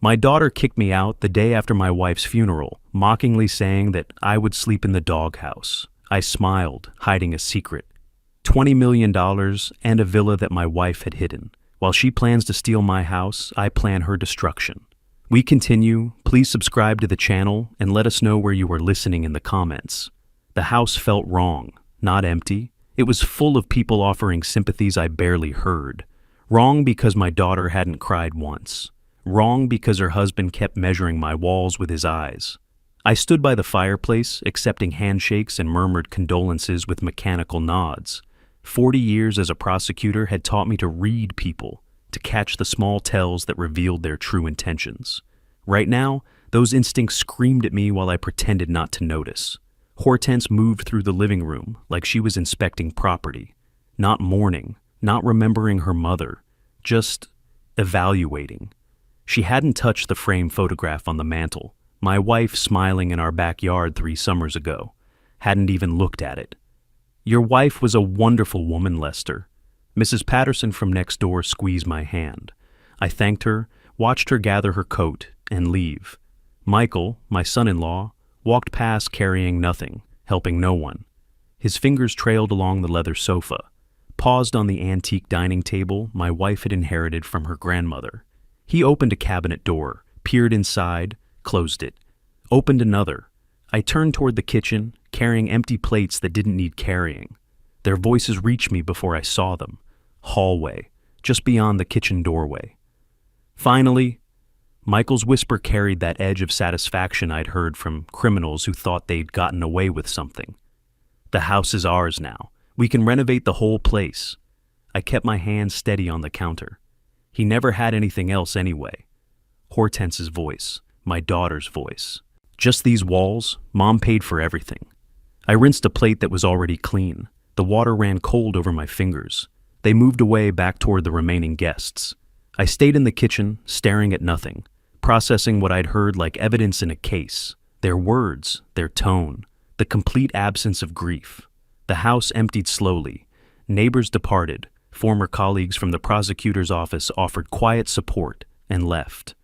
My daughter kicked me out the day after my wife's funeral, mockingly saying that I would sleep in the doghouse. I smiled, hiding a secret. $20 million and a villa that my wife had hidden. While she plans to steal my house, I plan her destruction. We continue. Please subscribe to the channel and let us know where you are listening in the comments. The house felt wrong, not empty. It was full of people offering sympathies I barely heard. Wrong because my daughter hadn't cried once. Wrong because her husband kept measuring my walls with his eyes. I stood by the fireplace, accepting handshakes and murmured condolences with mechanical nods. 40 years as a prosecutor had taught me to read people, to catch the small tells that revealed their true intentions. Right now, those instincts screamed at me while I pretended not to notice. Hortense moved through the living room like she was inspecting property, not mourning, not remembering her mother, just evaluating. She hadn't touched the frame photograph on the mantel, my wife smiling in our backyard 3 summers ago, hadn't even looked at it. "Your wife was a wonderful woman, Lester." Mrs. Patterson from next door squeezed my hand. I thanked her, watched her gather her coat, and leave. Michael, my son-in-law, walked past carrying nothing, helping no one. His fingers trailed along the leather sofa, paused on the antique dining table my wife had inherited from her grandmother. He opened a cabinet door, peered inside, closed it. Opened another. I turned toward the kitchen, carrying empty plates that didn't need carrying. Their voices reached me before I saw them. Hallway, just beyond the kitchen doorway. Finally, Michael's whisper carried that edge of satisfaction I'd heard from criminals who thought they'd gotten away with something. "The house is ours now. We can renovate the whole place." I kept my hand steady on the counter. He never had anything else anyway. Hortense's voice, my daughter's voice. "Just these walls. Mom paid for everything." I rinsed a plate that was already clean. The water ran cold over my fingers. They moved away back toward the remaining guests. I stayed in the kitchen, staring at nothing, processing what I'd heard like evidence in a case. Their words, their tone, the complete absence of grief. The house emptied slowly. Neighbors departed. Former colleagues from the prosecutor's office offered quiet support and left.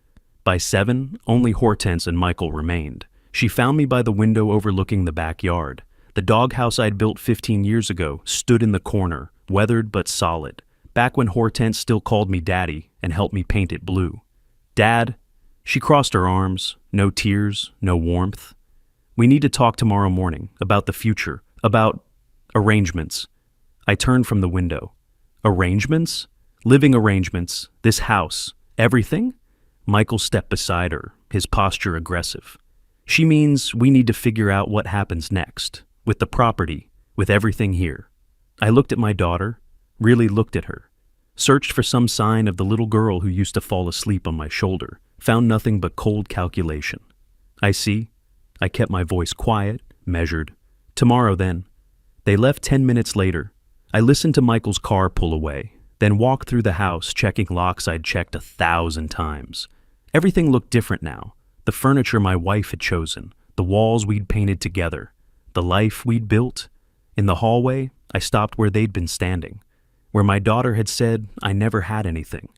By 7, only Hortense and Michael remained. She found me by the window overlooking the backyard. The doghouse I'd built 15 years ago stood in the corner, weathered but solid, back when Hortense still called me Daddy and helped me paint it blue. "Dad," she crossed her arms, no tears, no warmth. "We need to talk tomorrow morning, about the future, about arrangements." I turned from the window. "Arrangements? Living arrangements, this house, everything?" Michael stepped beside her, his posture aggressive. "She means we need to figure out what happens next, with the property, with everything here." I looked at my daughter, really looked at her, searched for some sign of the little girl who used to fall asleep on my shoulder, found nothing but cold calculation. "I see." I kept my voice quiet, measured. "Tomorrow then." They left 10 minutes later. I listened to Michael's car pull away, then walked through the house checking locks I'd checked 1,000 times. Everything looked different now. The furniture my wife had chosen, the walls we'd painted together, the life we'd built. In the hallway, I stopped where they'd been standing, where my daughter had said I never had anything.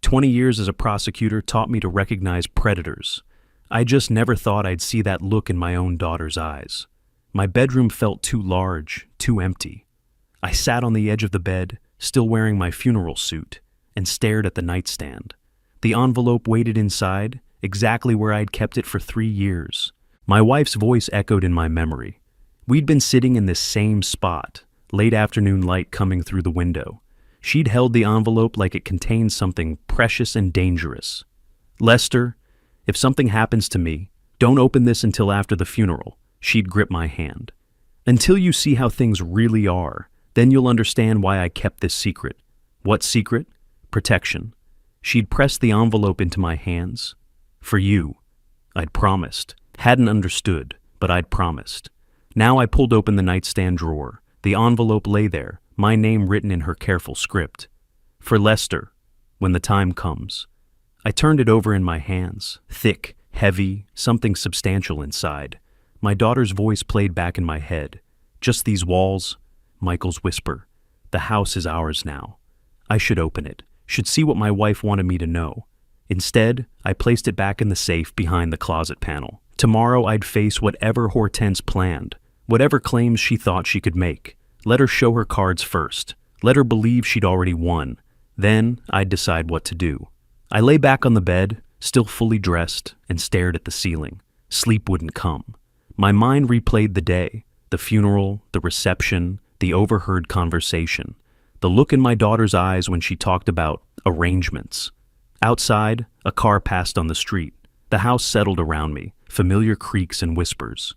20 years as a prosecutor taught me to recognize predators. I just never thought I'd see that look in my own daughter's eyes. My bedroom felt too large, too empty. I sat on the edge of the bed, still wearing my funeral suit, and stared at the nightstand. The envelope waited inside, exactly where I'd kept it for 3 years. My wife's voice echoed in my memory. We'd been sitting in this same spot, late afternoon light coming through the window. She'd held the envelope like it contained something precious and dangerous. "Lester, if something happens to me, don't open this until after the funeral." She'd grip my hand. "Until you see how things really are, then you'll understand why I kept this secret." What secret? Protection. She'd pressed the envelope into my hands. "For you." I'd promised. Hadn't understood, but I'd promised. Now I pulled open the nightstand drawer. The envelope lay there, my name written in her careful script. "For Lester, when the time comes." I turned it over in my hands, thick, heavy, something substantial inside. My daughter's voice played back in my head. "Just these walls." Michael's whisper. "The house is ours now." I should open it, should see what my wife wanted me to know. Instead, I placed it back in the safe behind the closet panel. Tomorrow I'd face whatever Hortense planned, whatever claims she thought she could make. Let her show her cards first. Let her believe she'd already won. Then I'd decide what to do. I lay back on the bed, still fully dressed, and stared at the ceiling. Sleep wouldn't come. My mind replayed the day, the funeral, the reception, the overheard conversation, the look in my daughter's eyes when she talked about arrangements. Outside, a car passed on the street. The house settled around me, familiar creaks and whispers.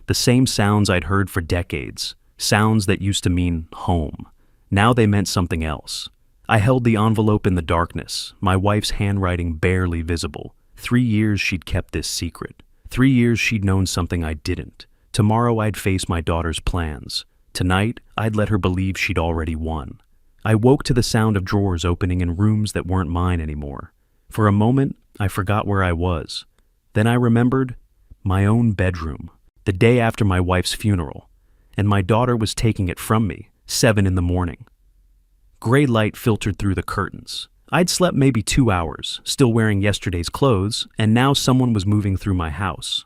The same sounds I'd heard for decades, sounds that used to mean home. Now they meant something else. I held the envelope in the darkness, my wife's handwriting barely visible. 3 years she'd kept this secret. 3 years she'd known something I didn't. Tomorrow I'd face my daughter's plans. Tonight, I'd let her believe she'd already won. I woke to the sound of drawers opening in rooms that weren't mine anymore. For a moment, I forgot where I was. Then I remembered my own bedroom, the day after my wife's funeral, and my daughter was taking it from me, 7 in the morning. Gray light filtered through the curtains. I'd slept maybe 2 hours, still wearing yesterday's clothes, and now someone was moving through my house.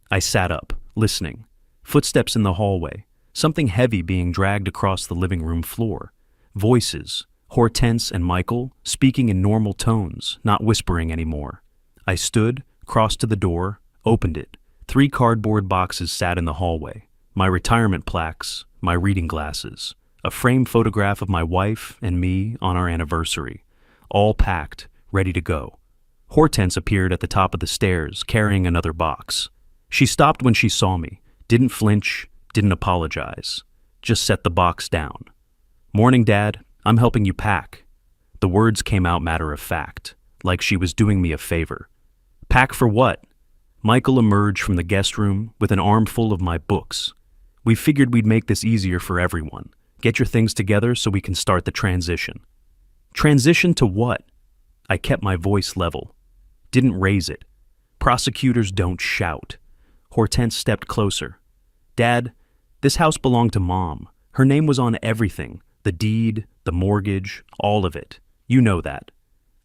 I sat up, listening. Footsteps in the hallway, something heavy being dragged across the living room floor. Voices, Hortense and Michael, speaking in normal tones, not whispering anymore. I stood, crossed to the door, opened it. 3 cardboard boxes sat in the hallway. My retirement plaques, my reading glasses, a framed photograph of my wife and me on our anniversary, all packed, ready to go. Hortense appeared at the top of the stairs, carrying another box. She stopped when she saw me, didn't flinch, didn't apologize, just set the box down. "Morning, Dad. I'm helping you pack." The words came out matter of fact, like she was doing me a favor. "Pack for what?" Michael emerged from the guest room with an armful of my books. "We figured we'd make this easier for everyone. Get your things together so we can start the transition." Transition to what? I kept my voice level. Didn't raise it. Prosecutors don't shout. Hortense stepped closer. "Dad, this house belonged to Mom. Her name was on everything. The deed, the mortgage, all of it. You know that."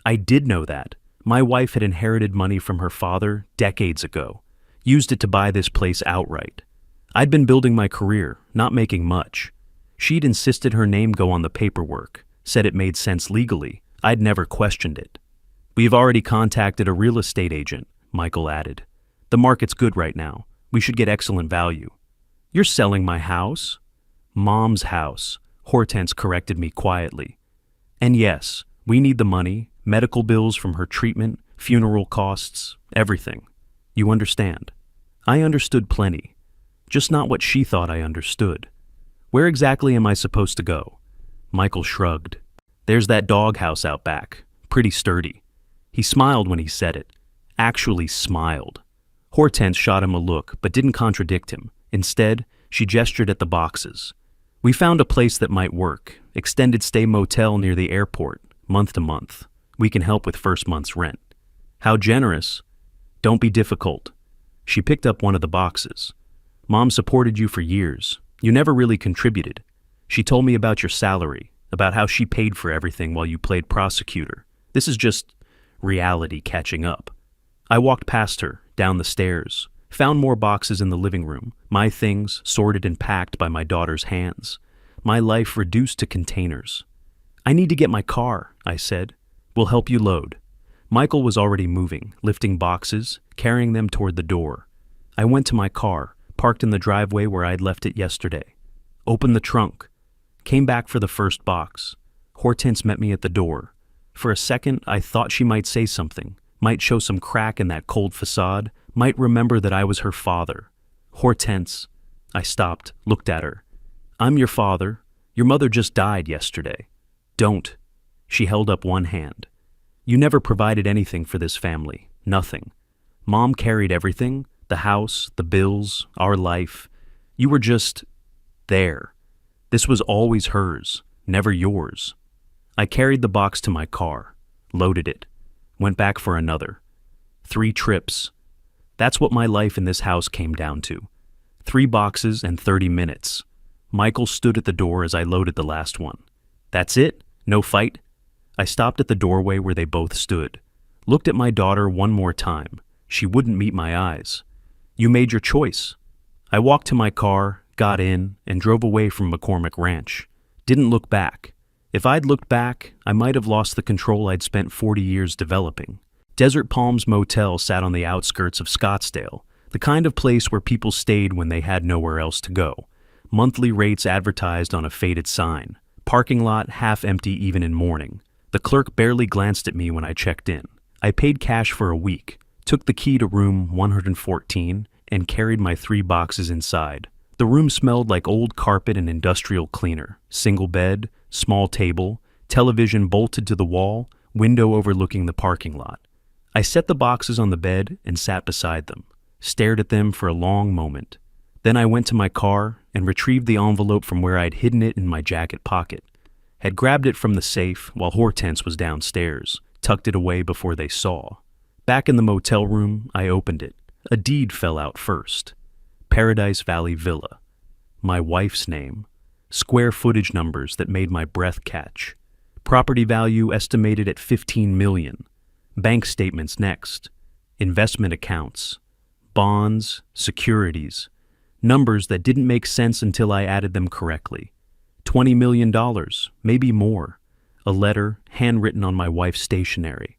I did know that. My wife had inherited money from her father decades ago. Used it to buy this place outright. I'd been building my career, not making much. She'd insisted her name go on the paperwork, said it made sense legally. I'd never questioned it. "We've already contacted a real estate agent," Michael added. "The market's good right now. We should get excellent value." "You're selling my house?" "Mom's house," Hortense corrected me quietly. "And yes, we need the money, medical bills from her treatment, funeral costs, everything. You understand?" I understood plenty, just not what she thought I understood. "Where exactly am I supposed to go?" Michael shrugged. "There's that doghouse out back, pretty sturdy." He smiled when he said it. Actually smiled. Hortense shot him a look, but didn't contradict him. Instead, she gestured at the boxes. "We found a place that might work. Extended stay motel near the airport, month to month. We can help with first month's rent." "How generous." "Don't be difficult." She picked up one of the boxes. "Mom supported you for years. You never really contributed. She told me about your salary, about how she paid for everything while you played prosecutor. This is just reality catching up." I walked past her, down the stairs, found more boxes in the living room, my things sorted and packed by my daughter's hands. My life reduced to containers. "I need to get my car," I said. "We'll help you load." Michael was already moving, lifting boxes, carrying them toward the door. I went to my car, parked in the driveway where I'd left it yesterday. Opened the trunk. Came back for the first box. Hortense met me at the door. For a second, I thought she might say something, might show some crack in that cold facade, might remember that I was her father. "Hortense." I stopped, looked at her. "I'm your father. Your mother just died yesterday." "Don't." She held up one hand. "You never provided anything for this family. Nothing. Mom carried everything, the house, the bills, our life. You were just there. This was always hers, never yours." I carried the box to my car, loaded it, went back for another. 3 trips. That's what my life in this house came down to. 3 boxes and 30 minutes. Michael stood at the door as I loaded the last one. "That's it? No fight?" I stopped at the doorway where they both stood. Looked at my daughter one more time. She wouldn't meet my eyes. You made your choice. I walked to my car, got in, and drove away from McCormick Ranch. Didn't look back. If I'd looked back, I might have lost the control I'd spent 40 years developing. Desert Palms Motel sat on the outskirts of Scottsdale, the kind of place where people stayed when they had nowhere else to go. Monthly rates advertised on a faded sign. Parking lot half empty even in morning. The clerk barely glanced at me when I checked in. I paid cash for a week, took the key to room 114, and carried my 3 boxes inside. The room smelled like old carpet and industrial cleaner. Single bed, small table, television bolted to the wall, window overlooking the parking lot. I set the boxes on the bed and sat beside them, stared at them for a long moment. Then I went to my car and retrieved the envelope from where I'd hidden it in my jacket pocket. Had grabbed it from the safe while Hortense was downstairs, tucked it away before they saw. Back in the motel room, I opened it. A deed fell out first. Paradise Valley Villa. My wife's name. Square footage numbers that made my breath catch. Property value estimated at $15 million. Bank statements next. Investment accounts. Bonds, securities. Numbers that didn't make sense until I added them correctly. $20 million, maybe more. A letter, handwritten on my wife's stationery.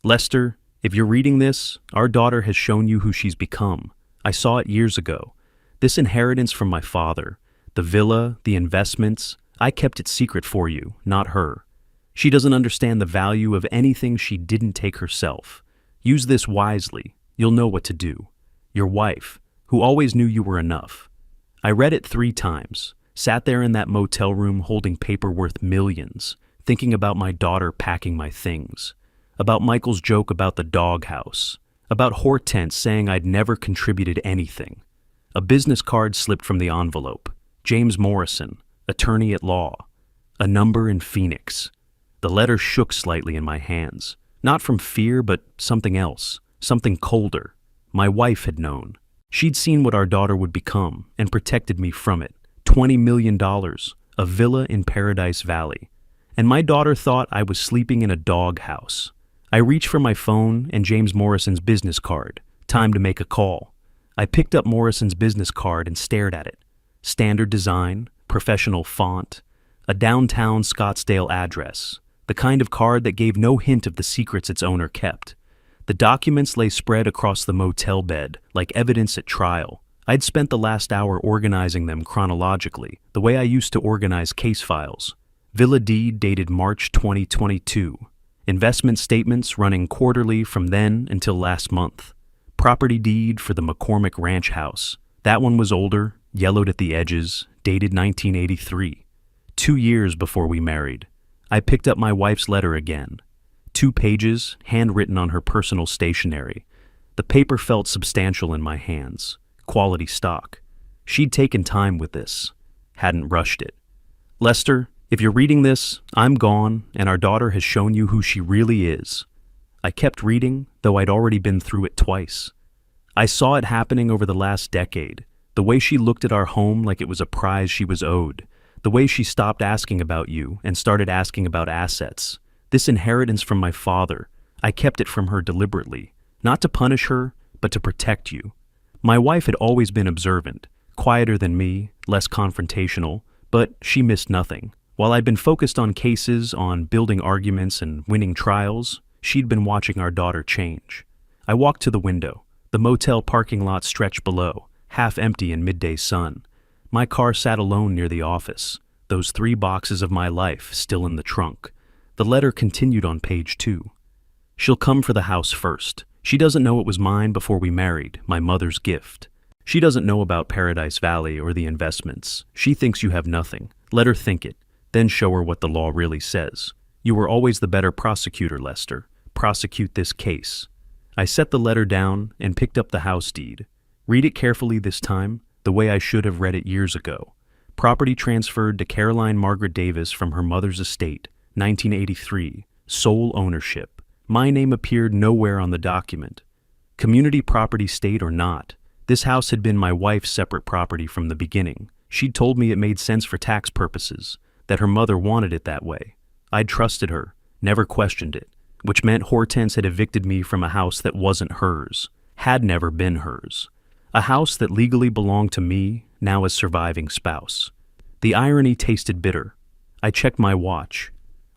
Lester, if you're reading this, our daughter has shown you who she's become. I saw it years ago. This inheritance from my father, the villa, the investments, I kept it secret for you, not her. She doesn't understand the value of anything she didn't take herself. Use this wisely. You'll know what to do. Your wife, who always knew you were enough. I read it 3 times, sat there in that motel room holding paper worth millions, thinking about my daughter packing my things, about Michael's joke about the doghouse, about Hortense saying I'd never contributed anything. A business card slipped from the envelope. James Morrison, attorney at law. A number in Phoenix. The letter shook slightly in my hands. Not from fear, but something else. Something colder. My wife had known. She'd seen what our daughter would become and protected me from it. $20 million. A villa in Paradise Valley. And my daughter thought I was sleeping in a doghouse. I reached for my phone and James Morrison's business card. Time to make a call. I picked up Morrison's business card and stared at it. Standard design, professional font, a downtown Scottsdale address, the kind of card that gave no hint of the secrets its owner kept. The documents lay spread across the motel bed, like evidence at trial. I'd spent the last hour organizing them chronologically, the way I used to organize case files. Villa deed dated March 2022. Investment statements running quarterly from then until last month. Property deed for the McCormick Ranch house. That one was older, yellowed at the edges, dated 1983. 2 years before we married. I picked up my wife's letter again. 2 pages, handwritten on her personal stationery. The paper felt substantial in my hands. Quality stock. She'd taken time with this. Hadn't rushed it. Lester, if you're reading this, I'm gone, and our daughter has shown you who she really is. I kept reading, though I'd already been through it twice. I saw it happening over the last decade. The way she looked at our home like it was a prize she was owed. The way she stopped asking about you and started asking about assets. This inheritance from my father, I kept it from her deliberately. Not to punish her, but to protect you. My wife had always been observant, quieter than me, less confrontational, but she missed nothing. While I'd been focused on cases, on building arguments and winning trials, she'd been watching our daughter change. I walked to the window. The motel parking lot stretched below, half empty in midday sun. My car sat alone near the office, those 3 boxes of my life still in the trunk. The letter continued on page 2. She'll come for the house first. She doesn't know it was mine before we married, my mother's gift. She doesn't know about Paradise Valley or the investments. She thinks you have nothing. Let her think it. Then show her what the law really says. You were always the better prosecutor, Lester. Prosecute this case. I set the letter down and picked up the house deed. Read it carefully this time, the way I should have read it years ago. Property transferred to Caroline Margaret Davis from her mother's estate, 1983. Sole ownership. My name appeared nowhere on the document. Community property state or not, this house had been my wife's separate property from the beginning. She'd told me it made sense for tax purposes, that her mother wanted it that way. I'd trusted her, never questioned it. which meant Hortense had evicted me from a house that wasn't hers, had never been hers. A house that legally belonged to me, now as surviving spouse. The irony tasted bitter. I checked my watch.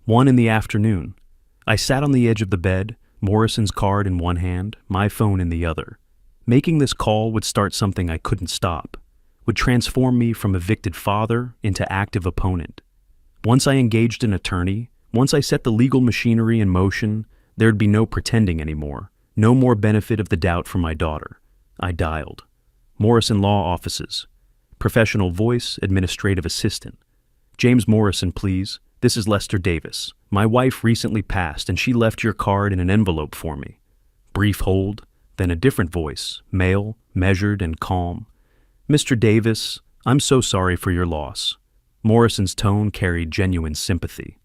1 in the afternoon. I sat on the edge of the bed, Morrison's card in one hand, my phone in the other. Making this call would start something I couldn't stop, would transform me from evicted father into active opponent. Once I engaged an attorney, once I set the legal machinery in motion, there'd be no pretending anymore, no more benefit of the doubt for my daughter. I dialed. Morrison Law Offices. Professional voice, administrative assistant. James Morrison, please. This is Lester Davis. My wife recently passed and she left your card in an envelope for me. Brief hold, then a different voice, male, measured and calm. Mr. Davis, I'm so sorry for your loss. Morrison's tone carried genuine sympathy.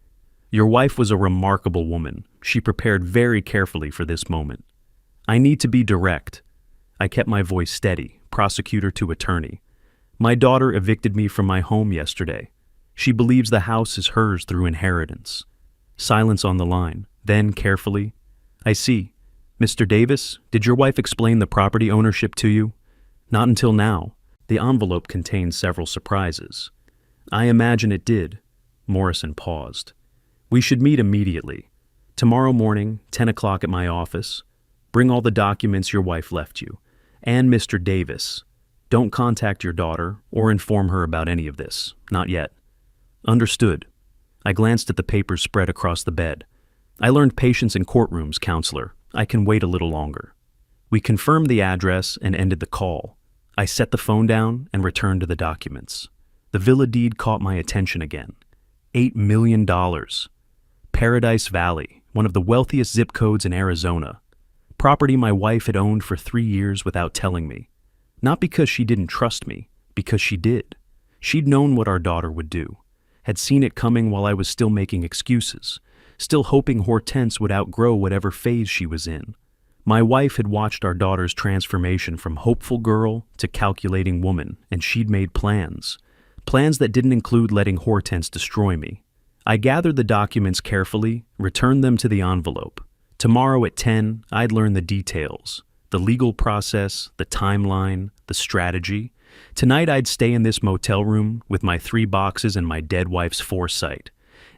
Your wife was a remarkable woman. She prepared very carefully for this moment. I need to be direct. I kept my voice steady, prosecutor to attorney. My daughter evicted me from my home yesterday. She believes the house is hers through inheritance. Silence on the line. Then, carefully, I see. Mr. Davis, did your wife explain the property ownership to you? Not until now. The envelope contained several surprises. I imagine it did. Morrison paused. We should meet immediately. Tomorrow morning, 10 o'clock at my office. Bring all the documents your wife left you. And Mr. Davis. Don't contact your daughter or inform her about any of this. Not yet. Understood. I glanced at the papers spread across the bed. I learned patience in courtrooms, counselor. I can wait a little longer. We confirmed the address and ended the call. I set the phone down and returned to the documents. The villa deed caught my attention again. $8 million. Paradise Valley, one of the wealthiest zip codes in Arizona. Property my wife had owned for 3 years without telling me. Not because she didn't trust me, because she did. She'd known what our daughter would do, had seen it coming while I was still making excuses, still hoping Hortense would outgrow whatever phase she was in. My wife had watched our daughter's transformation from hopeful girl to calculating woman, and she'd made plans. Plans that didn't include letting Hortense destroy me. I gathered the documents carefully, returned them to the envelope. Tomorrow at 10, I'd learn the details, the legal process, the timeline, the strategy. Tonight I'd stay in this motel room with my 3 boxes and my dead wife's foresight,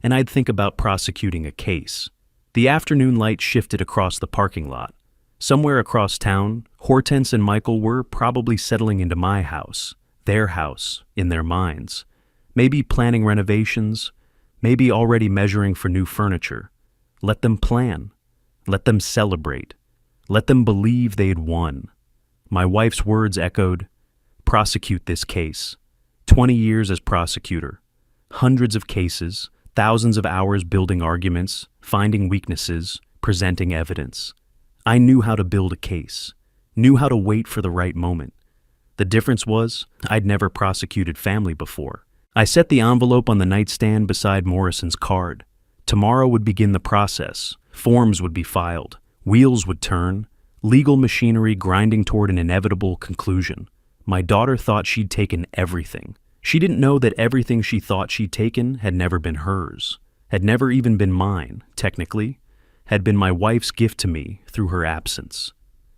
and I'd think about prosecuting a case. The afternoon light shifted across the parking lot. Somewhere across town, Hortense and Michael were probably settling into my house, their house, in their minds. Maybe planning renovations, maybe already measuring for new furniture. Let them plan. Let them celebrate. Let them believe they'd won. My wife's words echoed, prosecute this case. 20 years as prosecutor. Hundreds of cases, thousands of hours building arguments, finding weaknesses, presenting evidence. I knew how to build a case, knew how to wait for the right moment. The difference was, I'd never prosecuted family before. I set the envelope on the nightstand beside Morrison's card. Tomorrow would begin the process. Forms would be filed. Wheels would turn. Legal machinery grinding toward an inevitable conclusion. My daughter thought she'd taken everything. She didn't know that everything she thought she'd taken had never been hers, had never even been mine, technically, had been my wife's gift to me through her absence.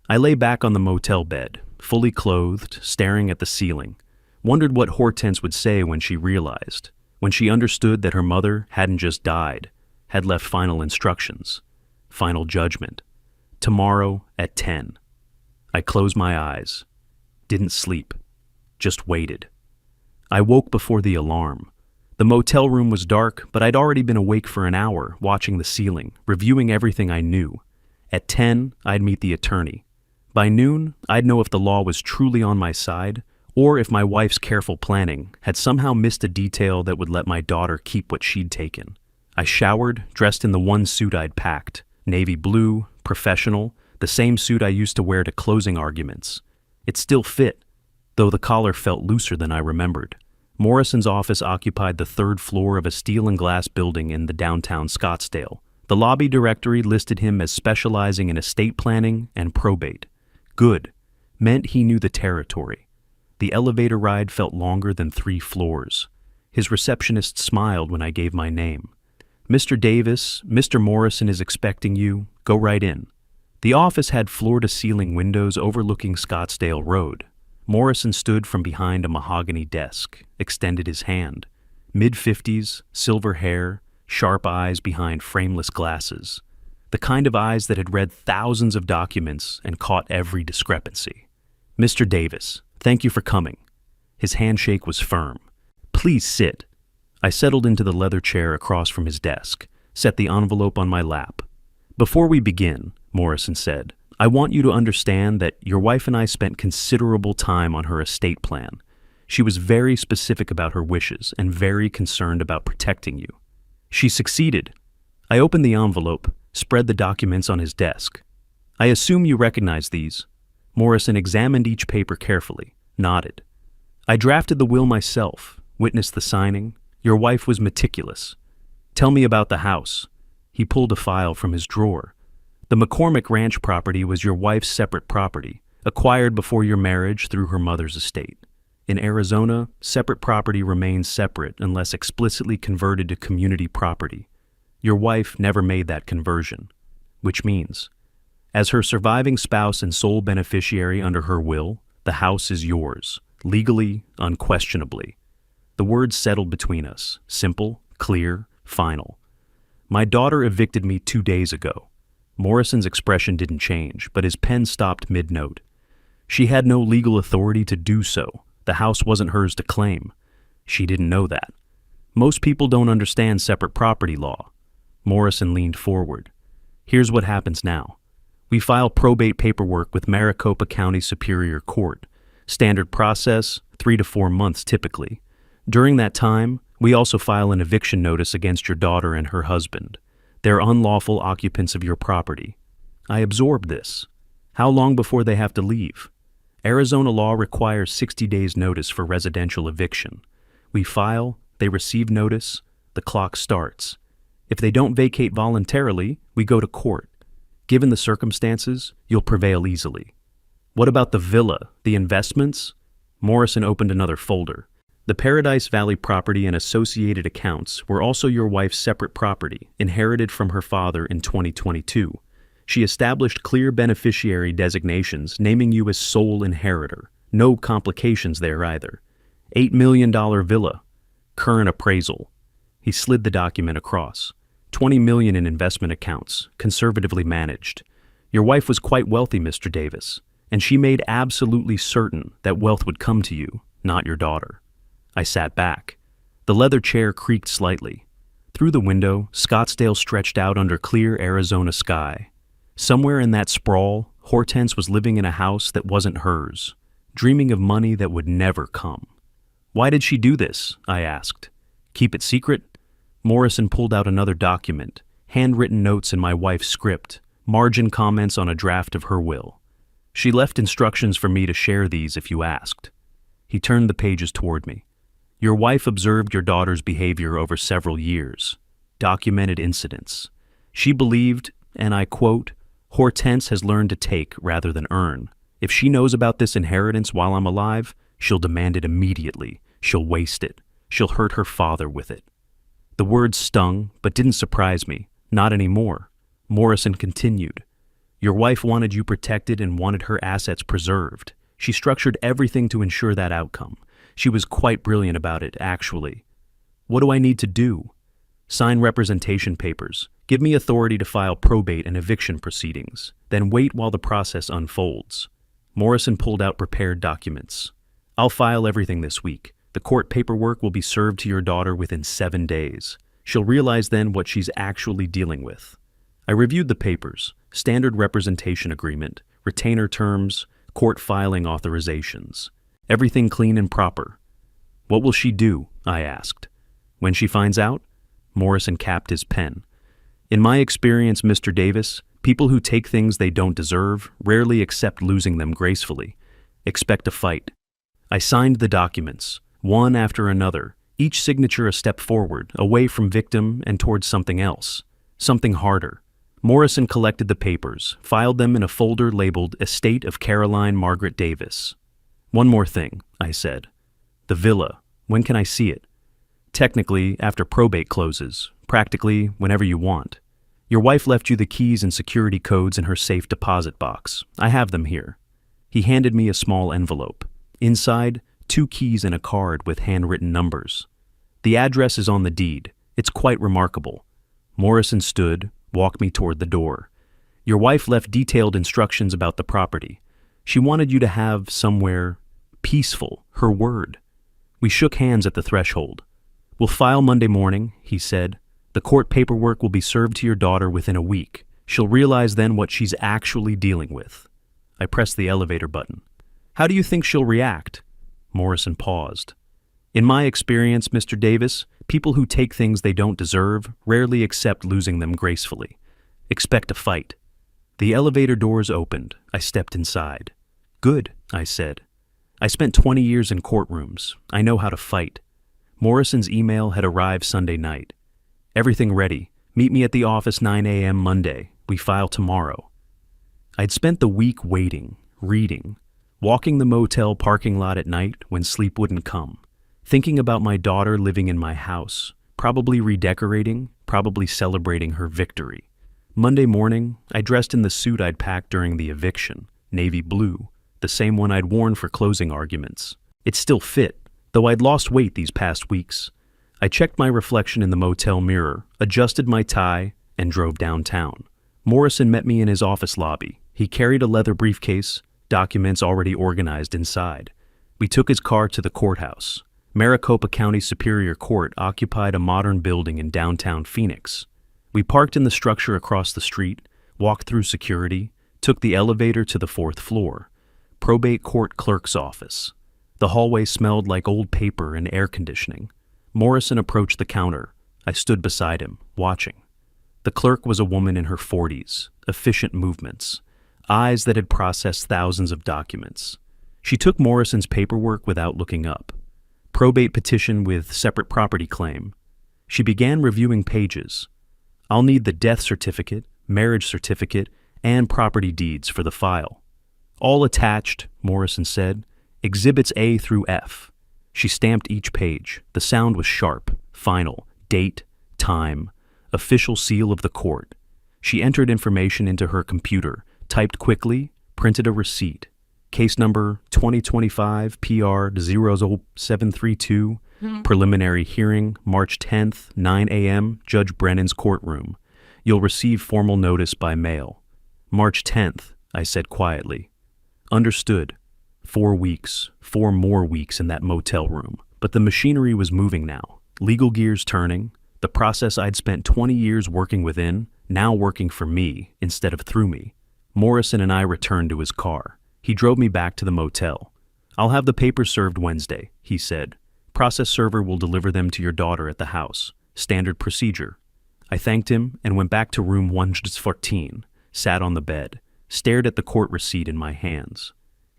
I lay back on the motel bed, fully clothed, staring at the ceiling, wondered what Hortense would say when she realized, when she understood that her mother hadn't just died, had left final instructions, final judgment. Tomorrow at 10. I closed my eyes, didn't sleep, just waited. I woke before the alarm. The motel room was dark, but I'd already been awake for an hour, watching the ceiling, reviewing everything I knew. At 10, I'd meet the attorney. By noon, I'd know if the law was truly on my side, or if my wife's careful planning had somehow missed a detail that would let my daughter keep what she'd taken. I showered, dressed in the one suit I'd packed, navy blue, professional, the same suit I used to wear to closing arguments. It still fit, though the collar felt looser than I remembered. Morrison's office occupied the 3rd floor of a steel and glass building in the downtown Scottsdale. The lobby directory listed him as specializing in estate planning and probate. Good. Meant he knew the territory. The elevator ride felt longer than 3 floors. His receptionist smiled when I gave my name. Mr. Davis, Mr. Morrison is expecting you. Go right in. The office had floor-to-ceiling windows overlooking Scottsdale Road. Morrison stood from behind a mahogany desk, extended his hand. Mid-50s, silver hair, sharp eyes behind frameless glasses. The kind of eyes that had read thousands of documents and caught every discrepancy. Mr. Davis, thank you for coming. His handshake was firm. Please sit. I settled into the leather chair across from his desk, set the envelope on my lap. Before we begin, Morrison said, I want you to understand that your wife and I spent considerable time on her estate plan. She was very specific about her wishes and very concerned about protecting you. She succeeded. I opened the envelope, spread the documents on his desk. I assume you recognize these. Morrison examined each paper carefully, nodded. I drafted the will myself, witnessed the signing. Your wife was meticulous. Tell me about the house. He pulled a file from his drawer. The McCormick Ranch property was your wife's separate property, acquired before your marriage through her mother's estate. In Arizona, separate property remains separate unless explicitly converted to community property. Your wife never made that conversion, which means, as her surviving spouse and sole beneficiary under her will, the house is yours, legally, unquestionably. The words settled between us, simple, clear, final. My daughter evicted me 2 days ago. Morrison's expression didn't change, but his pen stopped mid-note. She had no legal authority to do so. The house wasn't hers to claim. She didn't know that. Most people don't understand separate property law. Morrison leaned forward. Here's what happens now. We file probate paperwork with Maricopa County Superior Court. Standard process, 3 to 4 months typically. During that time, we also file an eviction notice against your daughter and her husband. They're unlawful occupants of your property. I absorbed this. How long before they have to leave? Arizona law requires 60 days notice for residential eviction. We file, they receive notice, the clock starts. If they don't vacate voluntarily, we go to court. Given the circumstances, you'll prevail easily. What about the villa, the investments? Morrison opened another folder. The Paradise Valley property and associated accounts were also your wife's separate property, inherited from her father in 2022. She established clear beneficiary designations, naming you as sole inheritor. No complications there either. $8 million villa. Current appraisal. He slid the document across. $20 million in investment accounts, conservatively managed. Your wife was quite wealthy, Mr. Davis, and she made absolutely certain that wealth would come to you, not your daughter. I sat back. The leather chair creaked slightly. Through the window, Scottsdale stretched out under clear Arizona sky. Somewhere in that sprawl, Hortense was living in a house that wasn't hers, dreaming of money that would never come. Why did she do this? I asked. Keep it secret? Morrison pulled out another document, handwritten notes in my wife's script, margin comments on a draft of her will. She left instructions for me to share these if you asked. He turned the pages toward me. Your wife observed your daughter's behavior over several years, documented incidents. She believed, and I quote, Hortense has learned to take rather than earn. If she knows about this inheritance while I'm alive, she'll demand it immediately. She'll waste it. She'll hurt her father with it. The words stung, but didn't surprise me. Not anymore. Morrison continued. Your wife wanted you protected and wanted her assets preserved. She structured everything to ensure that outcome. She was quite brilliant about it, actually. What do I need to do? Sign representation papers. Give me authority to file probate and eviction proceedings. Then wait while the process unfolds. Morrison pulled out prepared documents. I'll file everything this week. The court paperwork will be served to your daughter within 7 days. She'll realize then what she's actually dealing with. I reviewed the papers, standard representation agreement, retainer terms, court filing authorizations. Everything clean and proper. What will she do? I asked. When she finds out? Morrison capped his pen. In my experience, Mr. Davis, people who take things they don't deserve rarely accept losing them gracefully. Expect a fight. I signed the documents, one after another, each signature a step forward, away from victim and towards something else, something harder. Morrison collected the papers, filed them in a folder labeled Estate of Caroline Margaret Davis. One more thing, I said. The villa. When can I see it? Technically, after probate closes. Practically whenever you want. Your wife left you the keys and security codes in her safe deposit box. I have them here. He handed me a small envelope. Inside, 2 keys and a card with handwritten numbers. The address is on the deed. It's quite remarkable. Morrison stood, walked me toward the door. Your wife left detailed instructions about the property. She wanted you to have somewhere peaceful, her word. We shook hands at the threshold. We'll file Monday morning, he said. The court paperwork will be served to your daughter within a week. She'll realize then what she's actually dealing with. I pressed the elevator button. How do you think she'll react? Morrison paused. In my experience, Mr. Davis, people who take things they don't deserve rarely accept losing them gracefully. Expect a fight. The elevator doors opened. I stepped inside. Good, I said. I spent 20 years in courtrooms. I know how to fight. Morrison's email had arrived Sunday night. Everything ready. Meet me at the office 9 a.m. Monday. We file tomorrow. I'd spent the week waiting, reading, walking the motel parking lot at night when sleep wouldn't come, thinking about my daughter living in my house, probably redecorating, probably celebrating her victory. Monday morning, I dressed in the suit I'd packed during the eviction, navy blue, the same one I'd worn for closing arguments. It still fit, though I'd lost weight these past weeks. I checked my reflection in the motel mirror, adjusted my tie, and drove downtown. Morrison met me in his office lobby. He carried a leather briefcase, documents already organized inside. We took his car to the courthouse. Maricopa County Superior Court occupied a modern building in downtown Phoenix. We parked in the structure across the street, walked through security, took the elevator to the 4th floor. Probate court clerk's office. The hallway smelled like old paper and air conditioning. Morrison approached the counter. I stood beside him, watching. The clerk was a woman in her 40s, efficient movements, eyes that had processed thousands of documents. She took Morrison's paperwork without looking up. Probate petition with separate property claim. She began reviewing pages. I'll need the death certificate, marriage certificate, and property deeds for the file. All attached, Morrison said, exhibits A through F. She stamped each page. The sound was sharp, final, date, time, official seal of the court. She entered information into her computer, typed quickly, printed a receipt. Case number 2025 PR 00732, preliminary hearing, March 10th, 9 a.m., Judge Brennan's courtroom. You'll receive formal notice by mail. March 10th, I said quietly. Understood. 4 weeks, 4 more weeks in that motel room. But the machinery was moving now. Legal gears turning. The process I'd spent 20 years working within, now working for me instead of through me. Morrison and I returned to his car. He drove me back to the motel. I'll have the papers served Wednesday, he said. Process server will deliver them to your daughter at the house. Standard procedure. I thanked him and went back to room 114, sat on the bed, stared at the court receipt in my hands.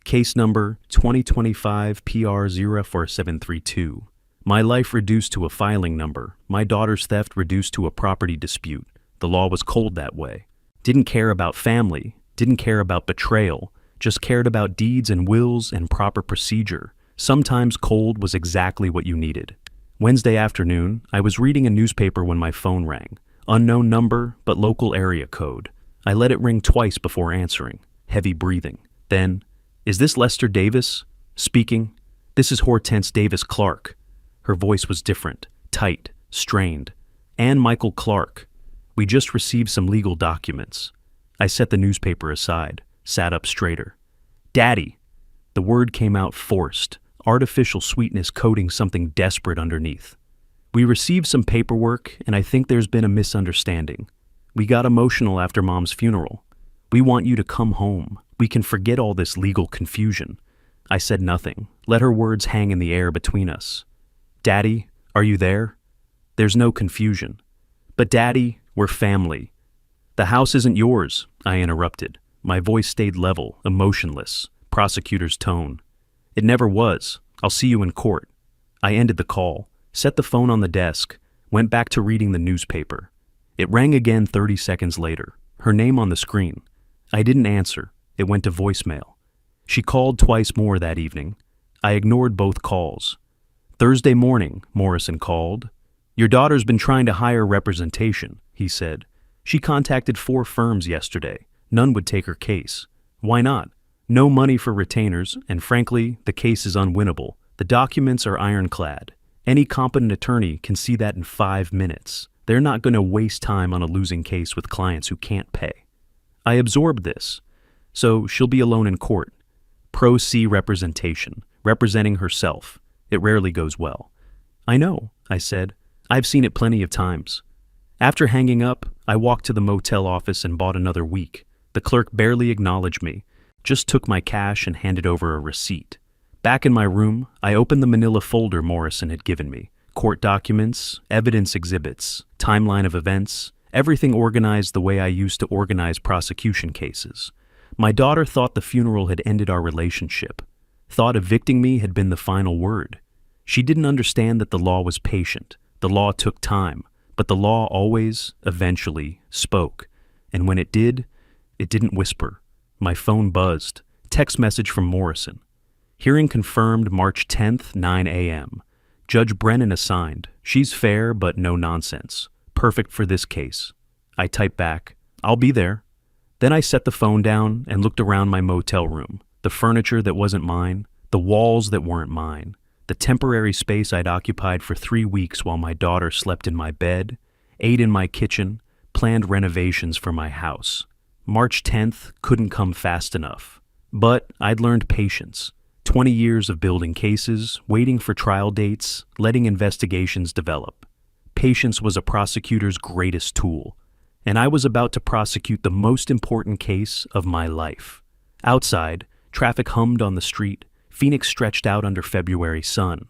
Case number 2025 PR 04732. My life reduced to a filing number. My daughter's theft reduced to a property dispute. The law was cold that way. Didn't care about family, didn't care about betrayal, just cared about deeds and wills and proper procedure. Sometimes cold was exactly what you needed. Wednesday afternoon, I was reading a newspaper when my phone rang. Unknown number, but local area code. I let it ring twice before answering. Heavy breathing. Then, is this Lester Davis? Speaking. This is Hortense Davis Clark. Her voice was different, tight, strained. And Michael Clark. We just received some legal documents. I set the newspaper aside, sat up straighter. Daddy. The word came out forced, artificial sweetness coating something desperate underneath. We received some paperwork, and I think there's been a misunderstanding. We got emotional after Mom's funeral. We want you to come home. We can forget all this legal confusion. I said nothing, let her words hang in the air between us. Daddy, are you there? There's no confusion. But Daddy, we're family. The house isn't yours, I interrupted. My voice stayed level, emotionless, prosecutor's tone. It never was. I'll see you in court. I ended the call, set the phone on the desk, went back to reading the newspaper. It rang again 30 seconds later, her name on the screen. I didn't answer. It went to voicemail. She called twice more that evening. I ignored both calls. Thursday morning, Morrison called. Your daughter's been trying to hire representation, he said. She contacted 4 firms yesterday. None would take her case. Why not? No money for retainers, and frankly, the case is unwinnable. The documents are ironclad. Any competent attorney can see that in 5 minutes. They're not going to waste time on a losing case with clients who can't pay. I absorbed this. So she'll be alone in court. Pro se representation, representing herself. It rarely goes well. I know, I said. I've seen it plenty of times. After hanging up, I walked to the motel office and bought another week. The clerk barely acknowledged me, just took my cash and handed over a receipt. Back in my room, I opened the manila folder Morrison had given me. Court documents, evidence exhibits, timeline of events, everything organized the way I used to organize prosecution cases. My daughter thought the funeral had ended our relationship, thought evicting me had been the final word. She didn't understand that the law was patient. The law took time, but the law always, eventually, spoke. And when it didn't whisper. My phone buzzed. Text message from Morrison. Hearing confirmed March 10th, 9 a.m. Judge Brennan assigned. She's fair, but no nonsense. Perfect for this case. I typed back, I'll be there. Then I set the phone down and looked around my motel room. The furniture that wasn't mine, the walls that weren't mine, the temporary space I'd occupied for 3 weeks while my daughter slept in my bed, ate in my kitchen, planned renovations for my house. March 10th couldn't come fast enough. But I'd learned patience. 20 years of building cases, waiting for trial dates, letting investigations develop. Patience was a prosecutor's greatest tool, and I was about to prosecute the most important case of my life. Outside, traffic hummed on the street, Phoenix stretched out under February sun.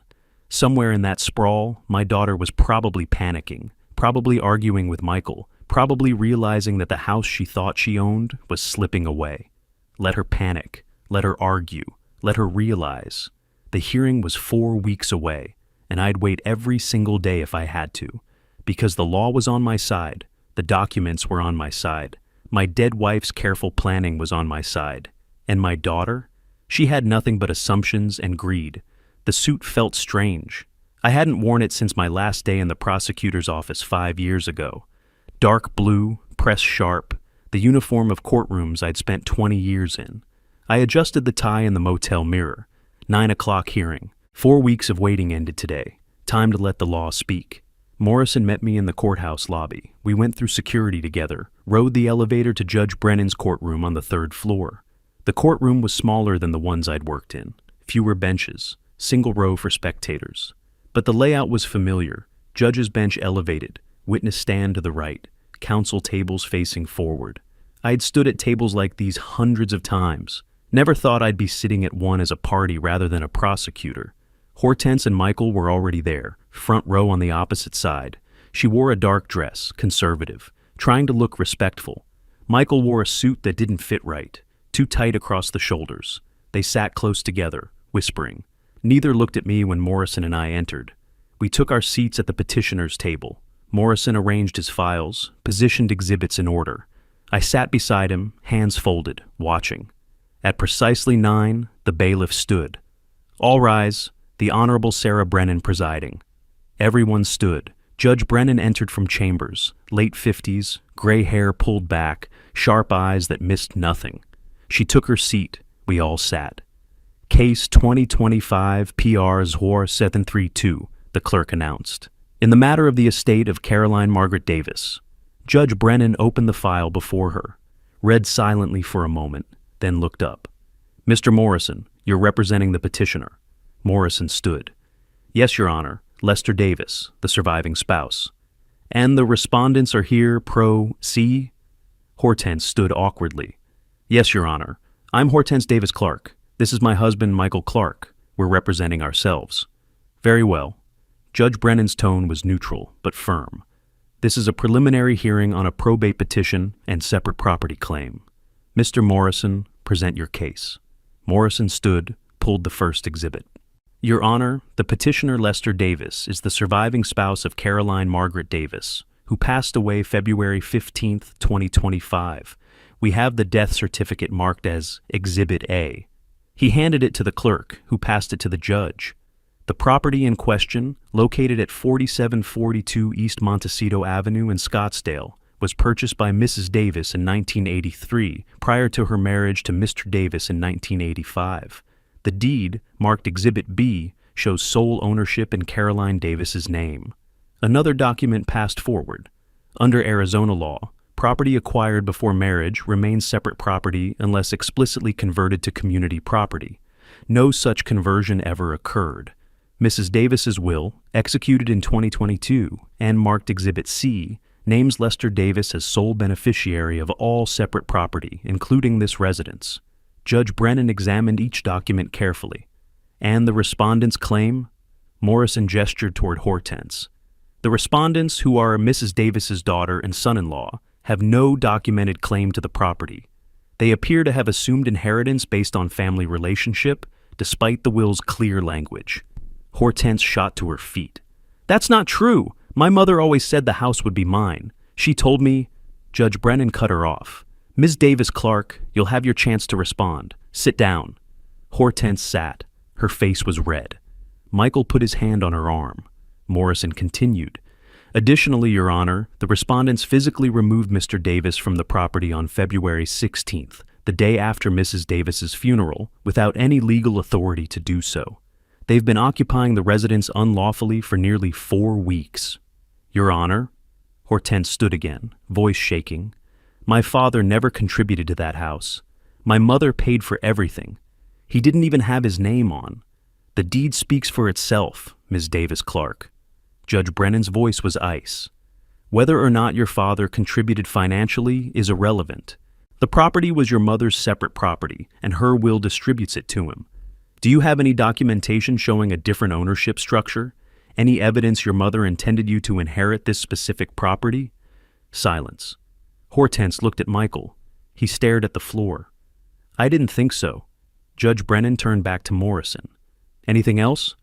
Somewhere in that sprawl, my daughter was probably panicking, probably arguing with Michael, probably realizing that the house she thought she owned was slipping away. Let her panic, let her argue, let her realize. The hearing was 4 weeks away, and I'd wait every single day if I had to, because the law was on my side, the documents were on my side, my dead wife's careful planning was on my side, and my daughter? She had nothing but assumptions and greed. The suit felt strange. I hadn't worn it since my last day in the prosecutor's office 5 years ago. Dark blue, pressed sharp, the uniform of courtrooms I'd spent 20 years in. I adjusted the tie in the motel mirror. 9 o'clock hearing. 4 weeks of waiting ended today. Time to let the law speak. Morrison met me in the courthouse lobby. We went through security together, rode the elevator to Judge Brennan's courtroom on the 3rd floor. The courtroom was smaller than the ones I'd worked in. Fewer benches, single row for spectators. But the layout was familiar. Judge's bench elevated, witness stand to the right, counsel tables facing forward. I had stood at tables like these hundreds of times. Never thought I'd be sitting at one as a party rather than a prosecutor. Hortense and Michael were already there, front row on the opposite side. She wore a dark dress, conservative, trying to look respectful. Michael wore a suit that didn't fit right, too tight across the shoulders. They sat close together, whispering. Neither looked at me when Morrison and I entered. We took our seats at the petitioner's table. Morrison arranged his files, positioned exhibits in order. I sat beside him, hands folded, watching. At precisely 9, the bailiff stood. All rise, the Honorable Sarah Brennan presiding. Everyone stood. Judge Brennan entered from chambers, late 50s, gray hair pulled back, sharp eyes that missed nothing. She took her seat. We all sat. Case 2025 PR Zhor 732, the clerk announced. In the matter of the estate of Caroline Margaret Davis. Judge Brennan opened the file before her, read silently for a moment, then looked up. Mr. Morrison, you're representing the petitioner. Morrison stood. Yes, Your Honor, Lester Davis, the surviving spouse. And the respondents are here pro se? Hortense stood awkwardly. Yes, Your Honor. I'm Hortense Davis Clark. This is my husband, Michael Clark. We're representing ourselves. Very well. Judge Brennan's tone was neutral, but firm. This is a preliminary hearing on a probate petition and separate property claim. Mr. Morrison, present your case. Morrison stood, pulled the first exhibit. Your Honor, the petitioner Lester Davis is the surviving spouse of Caroline Margaret Davis, who passed away February 15, 2025. We have the death certificate marked as Exhibit A. He handed it to the clerk, who passed it to the judge. The property in question, located at 4742 East Montecito Avenue in Scottsdale, was purchased by Mrs. Davis in 1983 prior to her marriage to Mr. Davis in 1985. The deed, marked Exhibit B, shows sole ownership in Caroline Davis's name. Another document passed forward. Under Arizona law, property acquired before marriage remains separate property unless explicitly converted to community property. No such conversion ever occurred. Mrs. Davis's will, executed in 2022 and marked Exhibit C, names Lester Davis as sole beneficiary of all separate property, including this residence. Judge Brennan examined each document carefully. And the respondent's claim? Morrison gestured toward Hortense. The respondents, who are Mrs. Davis's daughter and son-in-law, have no documented claim to the property. They appear to have assumed inheritance based on family relationship, despite the will's clear language. Hortense shot to her feet. "That's not true. My mother always said the house would be mine. She told me—" Judge Brennan cut her off. "Ms. Davis-Clark, you'll have your chance to respond. Sit down." Hortense sat. Her face was red. Michael put his hand on her arm. Morrison continued. "Additionally, Your Honor, the respondents physically removed Mr. Davis from the property on February 16th, the day after Mrs. Davis's funeral, without any legal authority to do so. They've been occupying the residence unlawfully for nearly 4 weeks. Your Honor." Hortense stood again, voice shaking. "My father never contributed to that house. My mother paid for everything. He didn't even have his name on. The deed speaks for itself, Ms. Davis-Clark." Judge Brennan's voice was ice. "Whether or not your father contributed financially is irrelevant. The property was your mother's separate property, and her will distributes it to him. Do you have any documentation showing a different ownership structure? Any evidence your mother intended you to inherit this specific property?" Silence. Hortense looked at Michael. He stared at the floor. "I didn't think so." Judge Brennan turned back to Morrison. "Anything else?"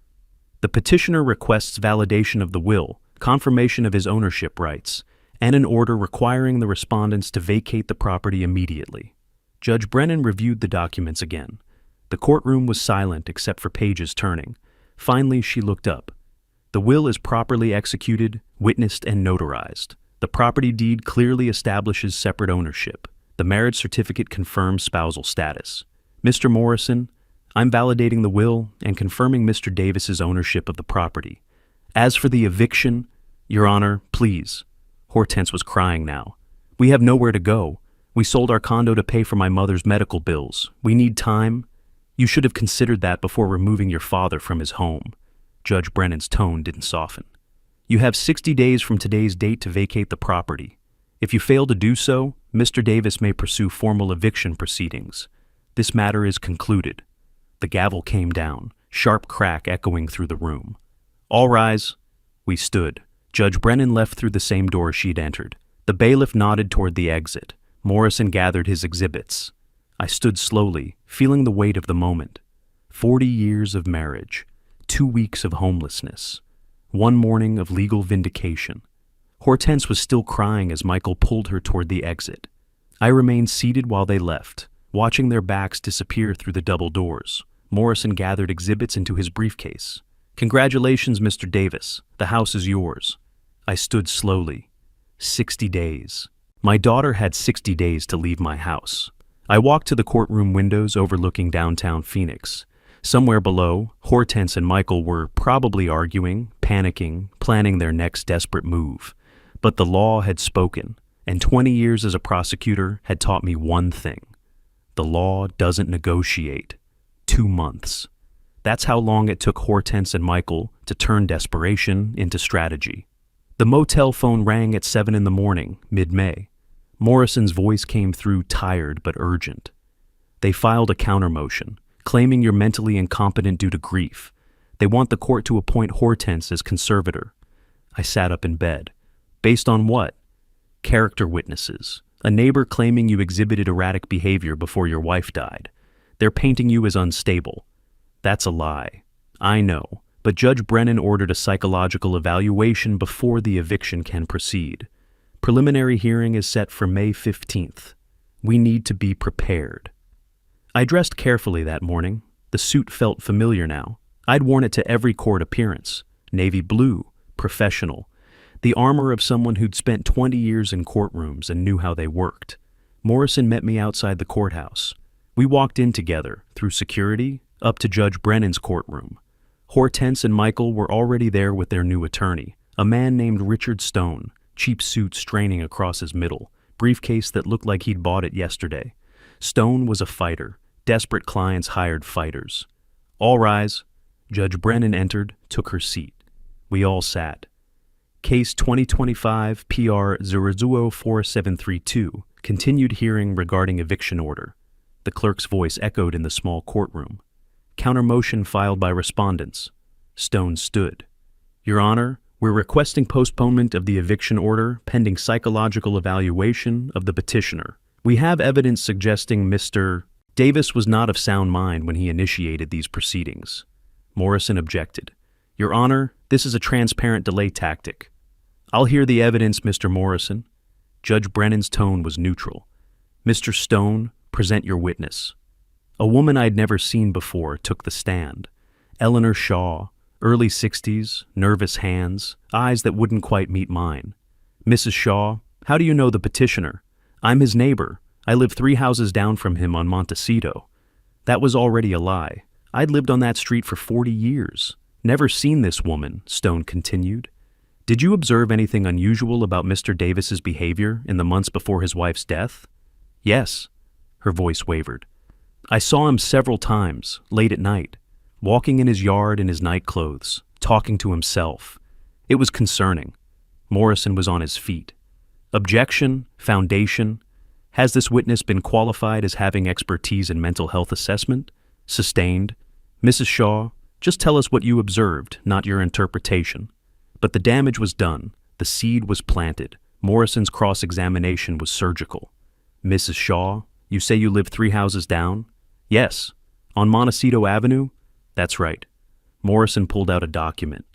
"The petitioner requests validation of the will, confirmation of his ownership rights, and an order requiring the respondents to vacate the property immediately." Judge Brennan reviewed the documents again. The courtroom was silent except for pages turning. Finally, she looked up. "The will is properly executed, witnessed, and notarized. The property deed clearly establishes separate ownership. The marriage certificate confirms spousal status. Mr. Morrison, I'm validating the will and confirming Mr. Davis's ownership of the property. As for the eviction, Your Honor, please." Hortense was crying now. "We have nowhere to go. We sold our condo to pay for my mother's medical bills. We need time. You should have considered that before removing your father from his home." Judge Brennan's tone didn't soften. "You have 60 days from today's date to vacate the property. If you fail to do so, Mr. Davis may pursue formal eviction proceedings. This matter is concluded." The gavel came down, sharp crack echoing through the room. "All rise." We stood. Judge Brennan left through the same door she'd entered. The bailiff nodded toward the exit. Morrison gathered his exhibits. I stood slowly, feeling the weight of the moment. 40 years of marriage, 2 weeks of homelessness, 1 morning of legal vindication. Hortense was still crying as Michael pulled her toward the exit. I remained seated while they left, watching their backs disappear through the double doors. Morrison gathered exhibits into his briefcase. "Congratulations, Mr. Davis. The house is yours." I stood slowly. 60 days. My daughter had 60 days to leave my house. I walked to the courtroom windows overlooking downtown Phoenix. Somewhere below, Hortense and Michael were probably arguing, panicking, planning their next desperate move. But the law had spoken, and 20 years as a prosecutor had taught me one thing. The law doesn't negotiate. 2 months. That's how long it took Hortense and Michael to turn desperation into strategy. The motel phone rang at 7 in the morning, mid-May. Morrison's voice came through tired but urgent. "They filed a counter-motion, claiming you're mentally incompetent due to grief. They want the court to appoint Hortense as conservator." I sat up in bed. "Based on what?" "Character witnesses. A neighbor claiming you exhibited erratic behavior before your wife died. They're painting you as unstable." "That's a lie." "I know, but Judge Brennan ordered a psychological evaluation before the eviction can proceed. Preliminary hearing is set for May 15th. We need to be prepared." I dressed carefully that morning. The suit felt familiar now. I'd worn it to every court appearance. Navy blue, professional. The armor of someone who'd spent 20 years in courtrooms and knew how they worked. Morrison met me outside the courthouse. We walked in together, through security, up to Judge Brennan's courtroom. Hortense and Michael were already there with their new attorney, a man named Richard Stone, cheap suit straining across his middle, briefcase that looked like he'd bought it yesterday. Stone was a fighter. Desperate clients hired fighters. All rise. Judge Brennan entered, took her seat. We all sat. Case 2025 PR 004732, continued hearing regarding eviction order. The clerk's voice echoed in the small courtroom. Counter motion filed by respondents. Stone stood. Your Honor, we're requesting postponement of the eviction order pending psychological evaluation of the petitioner. We have evidence suggesting Mr. Davis was not of sound mind when he initiated these proceedings. Morrison objected. Your Honor, this is a transparent delay tactic. I'll hear the evidence, Mr. Morrison. Judge Brennan's tone was neutral. Mr. Stone, present your witness. A woman I'd never seen before took the stand. Eleanor Shaw, early 60s, nervous hands, eyes that wouldn't quite meet mine. Mrs. Shaw, how do you know the petitioner? I'm his neighbor. I live 3 houses down from him on Montecito. That was already a lie. I'd lived on that street for 40 years. Never seen this woman, Stone continued. Did you observe anything unusual about Mr. Davis's behavior in the months before his wife's death? Yes. Her voice wavered. I saw him several times, late at night, walking in his yard in his nightclothes, talking to himself. It was concerning. Morrison was on his feet. Objection, foundation. Has this witness been qualified as having expertise in mental health assessment? Sustained. Mrs. Shaw, just tell us what you observed, not your interpretation. But the damage was done. The seed was planted. Morrison's cross-examination was surgical. Mrs. Shaw, you say you live 3 houses down? Yes. On Montecito Avenue? That's right. Morrison pulled out a document.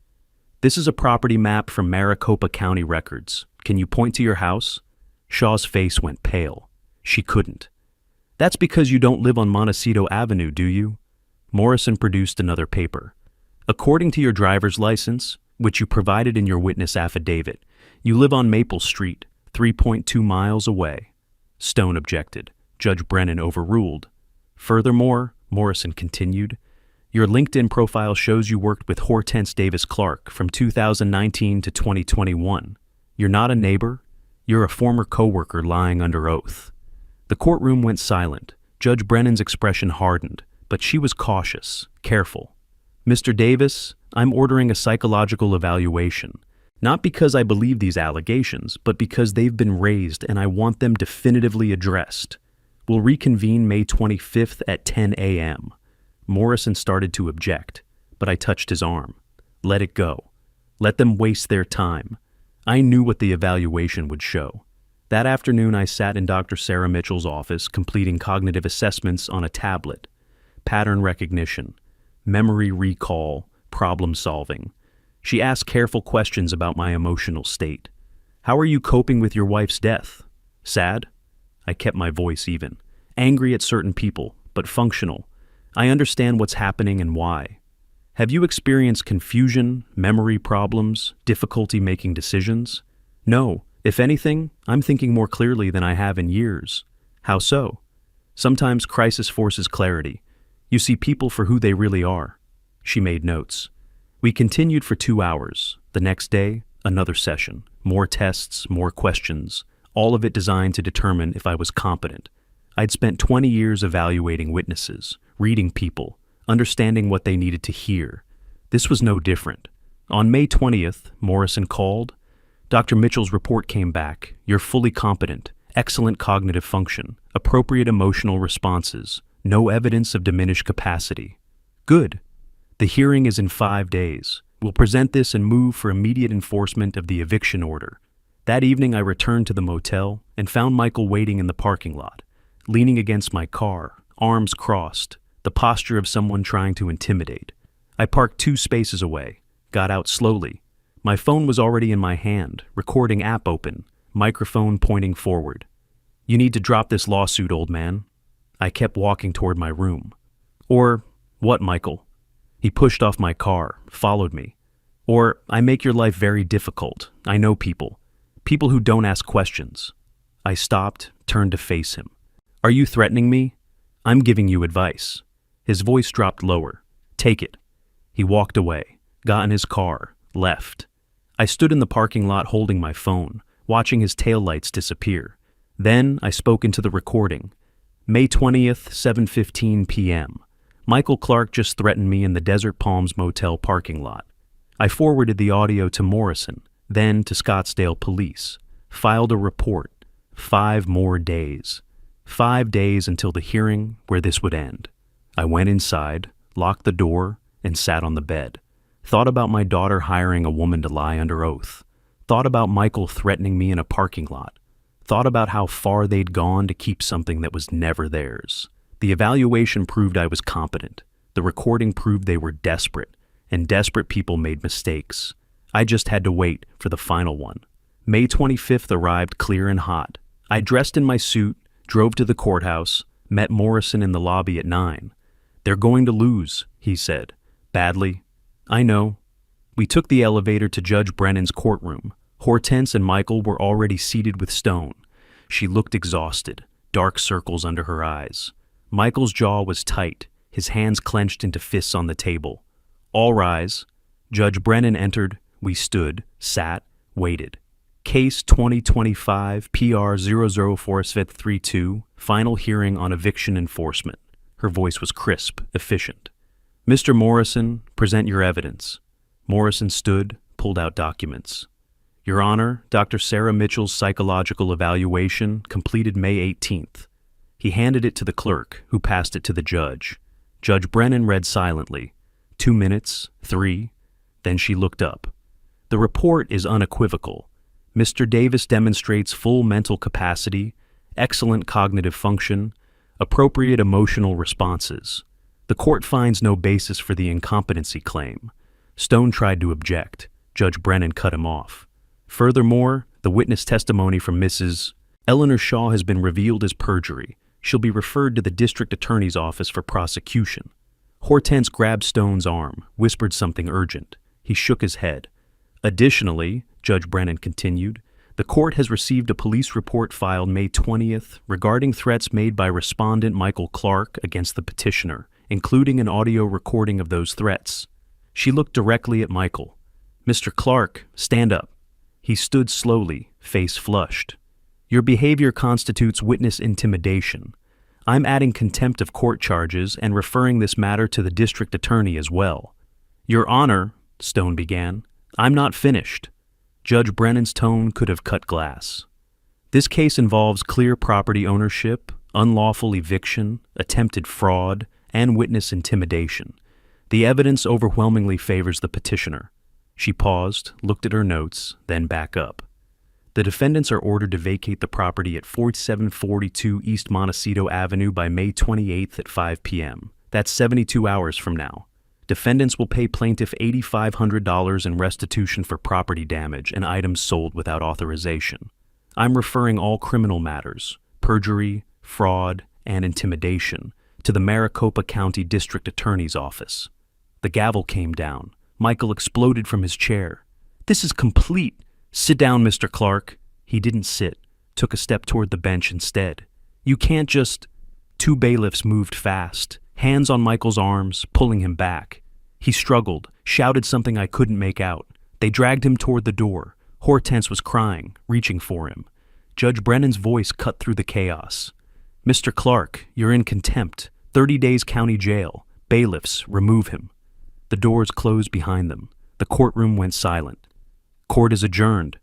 This is a property map from Maricopa County records. Can you point to your house? Shaw's face went pale. She couldn't. That's because you don't live on Montecito Avenue, do you? Morrison produced another paper. According to your driver's license, which you provided in your witness affidavit, you live on Maple Street, 3.2 miles away. Stone objected. Judge Brennan overruled. Furthermore, Morrison continued, your LinkedIn profile shows you worked with Hortense Davis Clark from 2019 to 2021. You're not a neighbor. You're a former coworker lying under oath. The courtroom went silent. Judge Brennan's expression hardened, but she was cautious, careful. Mr. Davis, I'm ordering a psychological evaluation. Not because I believe these allegations, but because they've been raised and I want them definitively addressed. We'll reconvene May 25th at 10 a.m. Morrison started to object, but I touched his arm. Let it go. Let them waste their time. I knew what the evaluation would show. That afternoon I sat in Dr. Sarah Mitchell's office completing cognitive assessments on a tablet. Pattern recognition, memory recall, problem solving. She asked careful questions about my emotional state. How are you coping with your wife's death? Sad? I kept my voice even. Angry at certain people, but functional. I understand what's happening and why. Have you experienced confusion, memory problems, difficulty making decisions? No. If anything, I'm thinking more clearly than I have in years. How so? Sometimes crisis forces clarity. You see people for who they really are. She made notes. We continued for 2 hours. The next day, another session. More tests, more questions. All of it designed to determine if I was competent. I'd spent 20 years evaluating witnesses, reading people, understanding what they needed to hear. This was no different. On May 20th, Morrison called. Dr. Mitchell's report came back. You're fully competent, excellent cognitive function, appropriate emotional responses, no evidence of diminished capacity. Good. The hearing is in 5 days. We'll present this and move for immediate enforcement of the eviction order. That evening I returned to the motel and found Michael waiting in the parking lot, leaning against my car, arms crossed, the posture of someone trying to intimidate. I parked 2 spaces away, got out slowly. My phone was already in my hand, recording app open, microphone pointing forward. You need to drop this lawsuit, old man. I kept walking toward my room. Or, what, Michael? He pushed off my car, followed me. Or, I make your life very difficult. I know people. People who don't ask questions. I stopped, turned to face him. Are you threatening me? I'm giving you advice. His voice dropped lower. Take it. He walked away, got in his car, left. I stood in the parking lot holding my phone, watching his taillights disappear. Then I spoke into the recording. May 20th, 7:15 p.m. Michael Clark just threatened me in the Desert Palms Motel parking lot. I forwarded the audio to Morrison, then to Scottsdale Police. Filed a report. 5 more days. 5 days until the hearing where this would end. I went inside, locked the door, and sat on the bed. Thought about my daughter hiring a woman to lie under oath. Thought about Michael threatening me in a parking lot. Thought about how far they'd gone to keep something that was never theirs. The evaluation proved I was competent. The recording proved they were desperate, and desperate people made mistakes. I just had to wait for the final one. May 25th arrived clear and hot. I dressed in my suit, drove to the courthouse, met Morrison in the lobby at 9. They're going to lose, he said. Badly. I know. We took the elevator to Judge Brennan's courtroom. Hortense and Michael were already seated with Stone. She looked exhausted, dark circles under her eyes. Michael's jaw was tight, his hands clenched into fists on the table. All rise. Judge Brennan entered. We stood, sat, waited. Case 2025 PR 00432, final hearing on eviction enforcement. Her voice was crisp, efficient. Mr. Morrison, present your evidence. Morrison stood, pulled out documents. Your Honor, Dr. Sarah Mitchell's psychological evaluation completed May 18th. He handed it to the clerk, who passed it to the judge. Judge Brennan read silently. 2 minutes, 3. Then she looked up. The report is unequivocal. Mr. Davis demonstrates full mental capacity, excellent cognitive function, appropriate emotional responses. The court finds no basis for the incompetency claim. Stone tried to object. Judge Brennan cut him off. Furthermore, the witness testimony from Mrs. Eleanor Shaw has been revealed as perjury. She'll be referred to the district attorney's office for prosecution. Hortense grabbed Stone's arm, whispered something urgent. He shook his head. Additionally, Judge Brennan continued, the court has received a police report filed May 20th regarding threats made by respondent Michael Clark against the petitioner, including an audio recording of those threats. She looked directly at Michael. Mr. Clark, stand up. He stood slowly, face flushed. Your behavior constitutes witness intimidation. I'm adding contempt of court charges and referring this matter to the district attorney as well. Your Honor, Stone began, I'm not finished. Judge Brennan's tone could have cut glass. This case involves clear property ownership, unlawful eviction, attempted fraud, and witness intimidation. The evidence overwhelmingly favors the petitioner. She paused, looked at her notes, then back up. The defendants are ordered to vacate the property at 4742 East Montecito Avenue by May 28th at 5 p.m. That's 72 hours from now. Defendants will pay plaintiff $8,500 in restitution for property damage and items sold without authorization. I'm referring all criminal matters, perjury, fraud, and intimidation, to the Maricopa County District Attorney's Office. The gavel came down. Michael exploded from his chair. This is complete. Sit down, Mr. Clark. He didn't sit, took a step toward the bench instead. You can't just... 2 bailiffs moved fast, hands on Michael's arms, pulling him back. He struggled, shouted something I couldn't make out. They dragged him toward the door. Hortense was crying, reaching for him. Judge Brennan's voice cut through the chaos. Mr. Clark, you're in contempt. 30 days county jail. Bailiffs, remove him. The doors closed behind them. The courtroom went silent. Court is adjourned.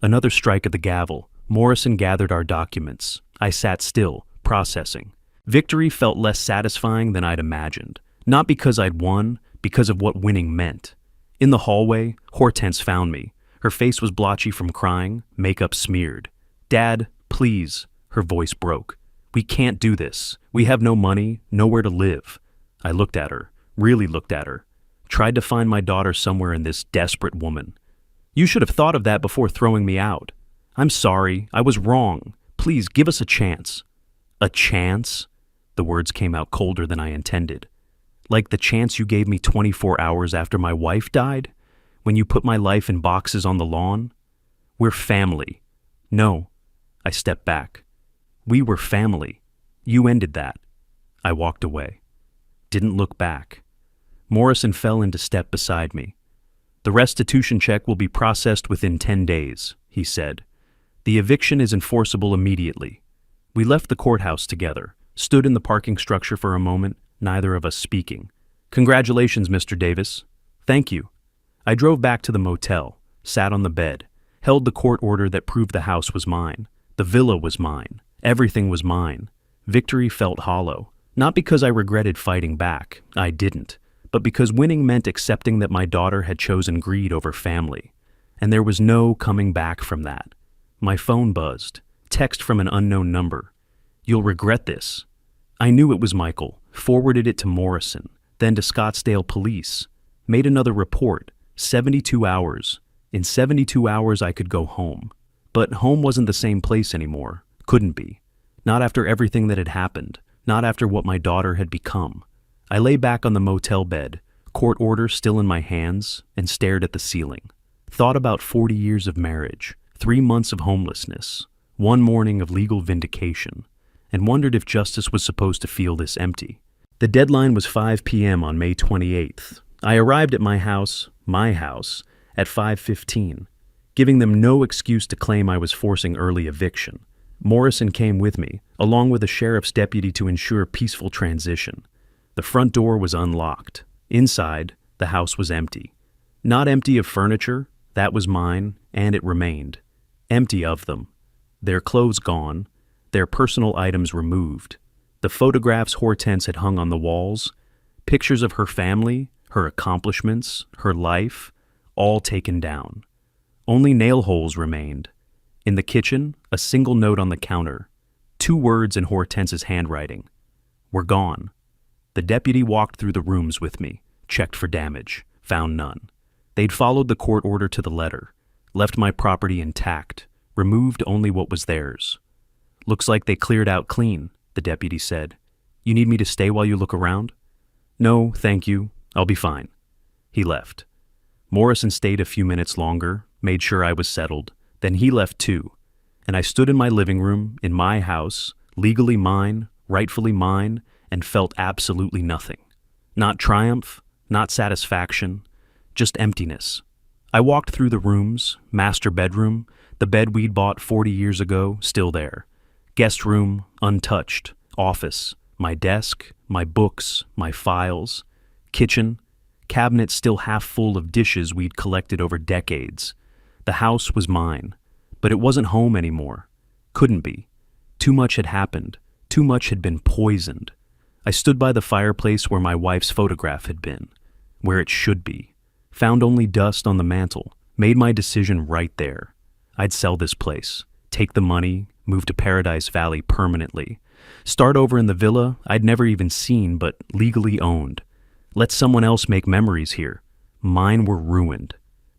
Another strike of the gavel. Morrison gathered our documents. I sat still, processing. Victory felt less satisfying than I'd imagined. Not because I'd won, because of what winning meant. In the hallway, Hortense found me. Her face was blotchy from crying, makeup smeared. Dad, please, her voice broke. We can't do this. We have no money, nowhere to live. I looked at her, really looked at her. Tried to find my daughter somewhere in this desperate woman. You should have thought of that before throwing me out. I'm sorry, I was wrong. Please, give us a chance. A chance? The words came out colder than I intended. Like the chance you gave me 24 hours after my wife died? When you put my life in boxes on the lawn? We're family. No. I stepped back. We were family. You ended that. I walked away. Didn't look back. Morrison fell into step beside me. The restitution check will be processed within 10 days, he said. The eviction is enforceable immediately. We left the courthouse together, stood in the parking structure for a moment, neither of us speaking. Congratulations, Mr. Davis. Thank you. I drove back to the motel, sat on the bed, held the court order that proved the house was mine. The villa was mine. Everything was mine. Victory felt hollow. Not because I regretted fighting back. I didn't. But because winning meant accepting that my daughter had chosen greed over family. And there was no coming back from that. My phone buzzed. Text from an unknown number. You'll regret this. I knew it was Michael. Forwarded it to Morrison, then to Scottsdale Police. Made another report. 72 hours. In 72 hours I could go home. But home wasn't the same place anymore. Couldn't be. Not after everything that had happened. Not after what my daughter had become. I lay back on the motel bed, court order still in my hands, and stared at the ceiling. Thought about 40 years of marriage, 3 months of homelessness, 1 morning of legal vindication, and wondered if justice was supposed to feel this empty. The deadline was 5 p.m. on May 28th. I arrived at my house, at 5:15, giving them no excuse to claim I was forcing early eviction. Morrison came with me, along with a sheriff's deputy to ensure peaceful transition. The front door was unlocked. Inside, the house was empty. Not empty of furniture, that was mine, and it remained. Empty of them. Their clothes gone, their personal items removed. The photographs Hortense had hung on the walls, pictures of her family, her accomplishments, her life, all taken down. Only nail holes remained. In the kitchen, a single note on the counter. 2 words in Hortense's handwriting. We're gone. The deputy walked through the rooms with me, checked for damage, found none. They'd followed the court order to the letter, left my property intact, removed only what was theirs. Looks like they cleared out clean, the deputy said. You need me to stay while you look around? No, thank you. I'll be fine. He left. Morrison stayed a few minutes longer, made sure I was settled. Then he left too, and I stood in my living room, in my house, legally mine, rightfully mine, and felt absolutely nothing. Not triumph, not satisfaction, just emptiness. I walked through the rooms, master bedroom, the bed we'd bought 40 years ago, still there. Guest room, untouched. Office, my desk, my books, my files. Kitchen, cabinet still half full of dishes we'd collected over decades. The house was mine, but it wasn't home anymore. Couldn't be. Too much had happened. Too much had been poisoned. I stood by the fireplace where my wife's photograph had been, where it should be. Found only dust on the mantel. Made my decision right there. I'd sell this place, take the money, move to Paradise Valley permanently. Start over in the villa I'd never even seen but legally owned. Let someone else make memories here. Mine were ruined.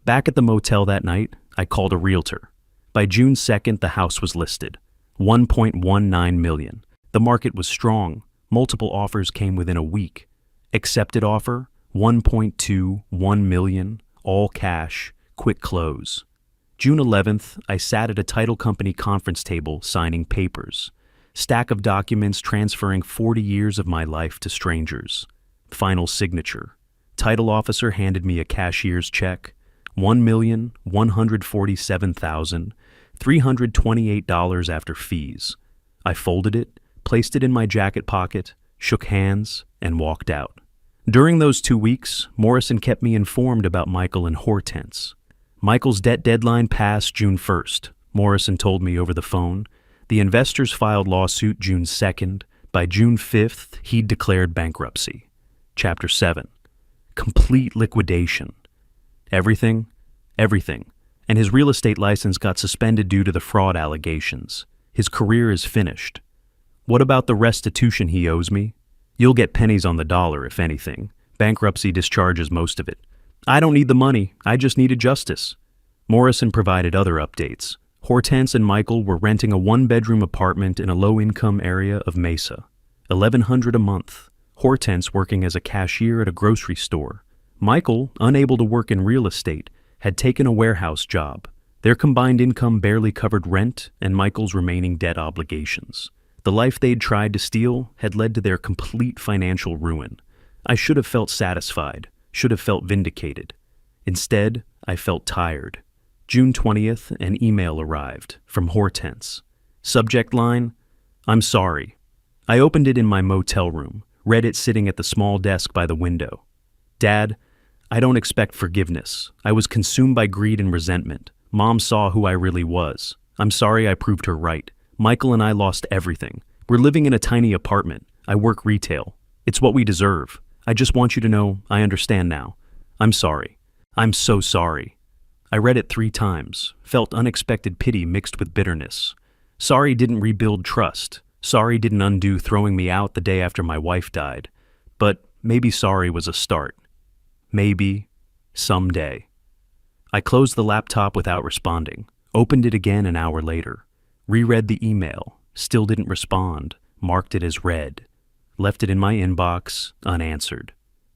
Back at the motel that night, I called a realtor. By June 2nd, the house was listed. $1.19 million. The market was strong. Multiple offers came within a week. Accepted offer, $1.21 million, all cash, quick close. June 11th, I sat at a title company conference table signing papers. Stack of documents transferring 40 years of my life to strangers. Final signature. Title officer handed me a cashier's check. $1,147,328 after fees. I folded it, placed it in my jacket pocket, shook hands, and walked out. During those 2 weeks, Morrison kept me informed about Michael and Hortense. Michael's debt deadline passed June 1st, Morrison told me over the phone. The investors filed lawsuit June 2nd. By June 5th, he'd declared bankruptcy. Chapter 7. Complete liquidation. Everything, and his real estate license got suspended due to the fraud allegations. His career is finished. What about the restitution he owes me? You'll get pennies on the dollar, if anything. Bankruptcy discharges most of it. I don't need the money, I just needed justice. Morrison provided other updates. Hortense and Michael were renting a 1-bedroom apartment in a low-income area of Mesa. $1,100 a month. Hortense working as a cashier at a grocery store. Michael, unable to work in real estate, had taken a warehouse job. Their combined income barely covered rent and Michael's remaining debt obligations. The life they'd tried to steal had led to their complete financial ruin. I should have felt satisfied, should have felt vindicated. Instead, I felt tired. June 20th, an email arrived from Hortense. Subject line, "I'm sorry." I opened it in my motel room, read it sitting at the small desk by the window. "Dad, I don't expect forgiveness. I was consumed by greed and resentment. Mom saw who I really was. I'm sorry I proved her right. Michael and I lost everything. We're living in a tiny apartment. I work retail. It's what we deserve. I just want you to know I understand now. I'm sorry. I'm so sorry." I read it 3 times, felt unexpected pity mixed with bitterness. Sorry didn't rebuild trust. Sorry didn't undo throwing me out the day after my wife died. But maybe sorry was a start. Maybe, someday. I closed the laptop without responding, opened it again an hour later, reread the email, still didn't respond, marked it as read, left it in my inbox, unanswered.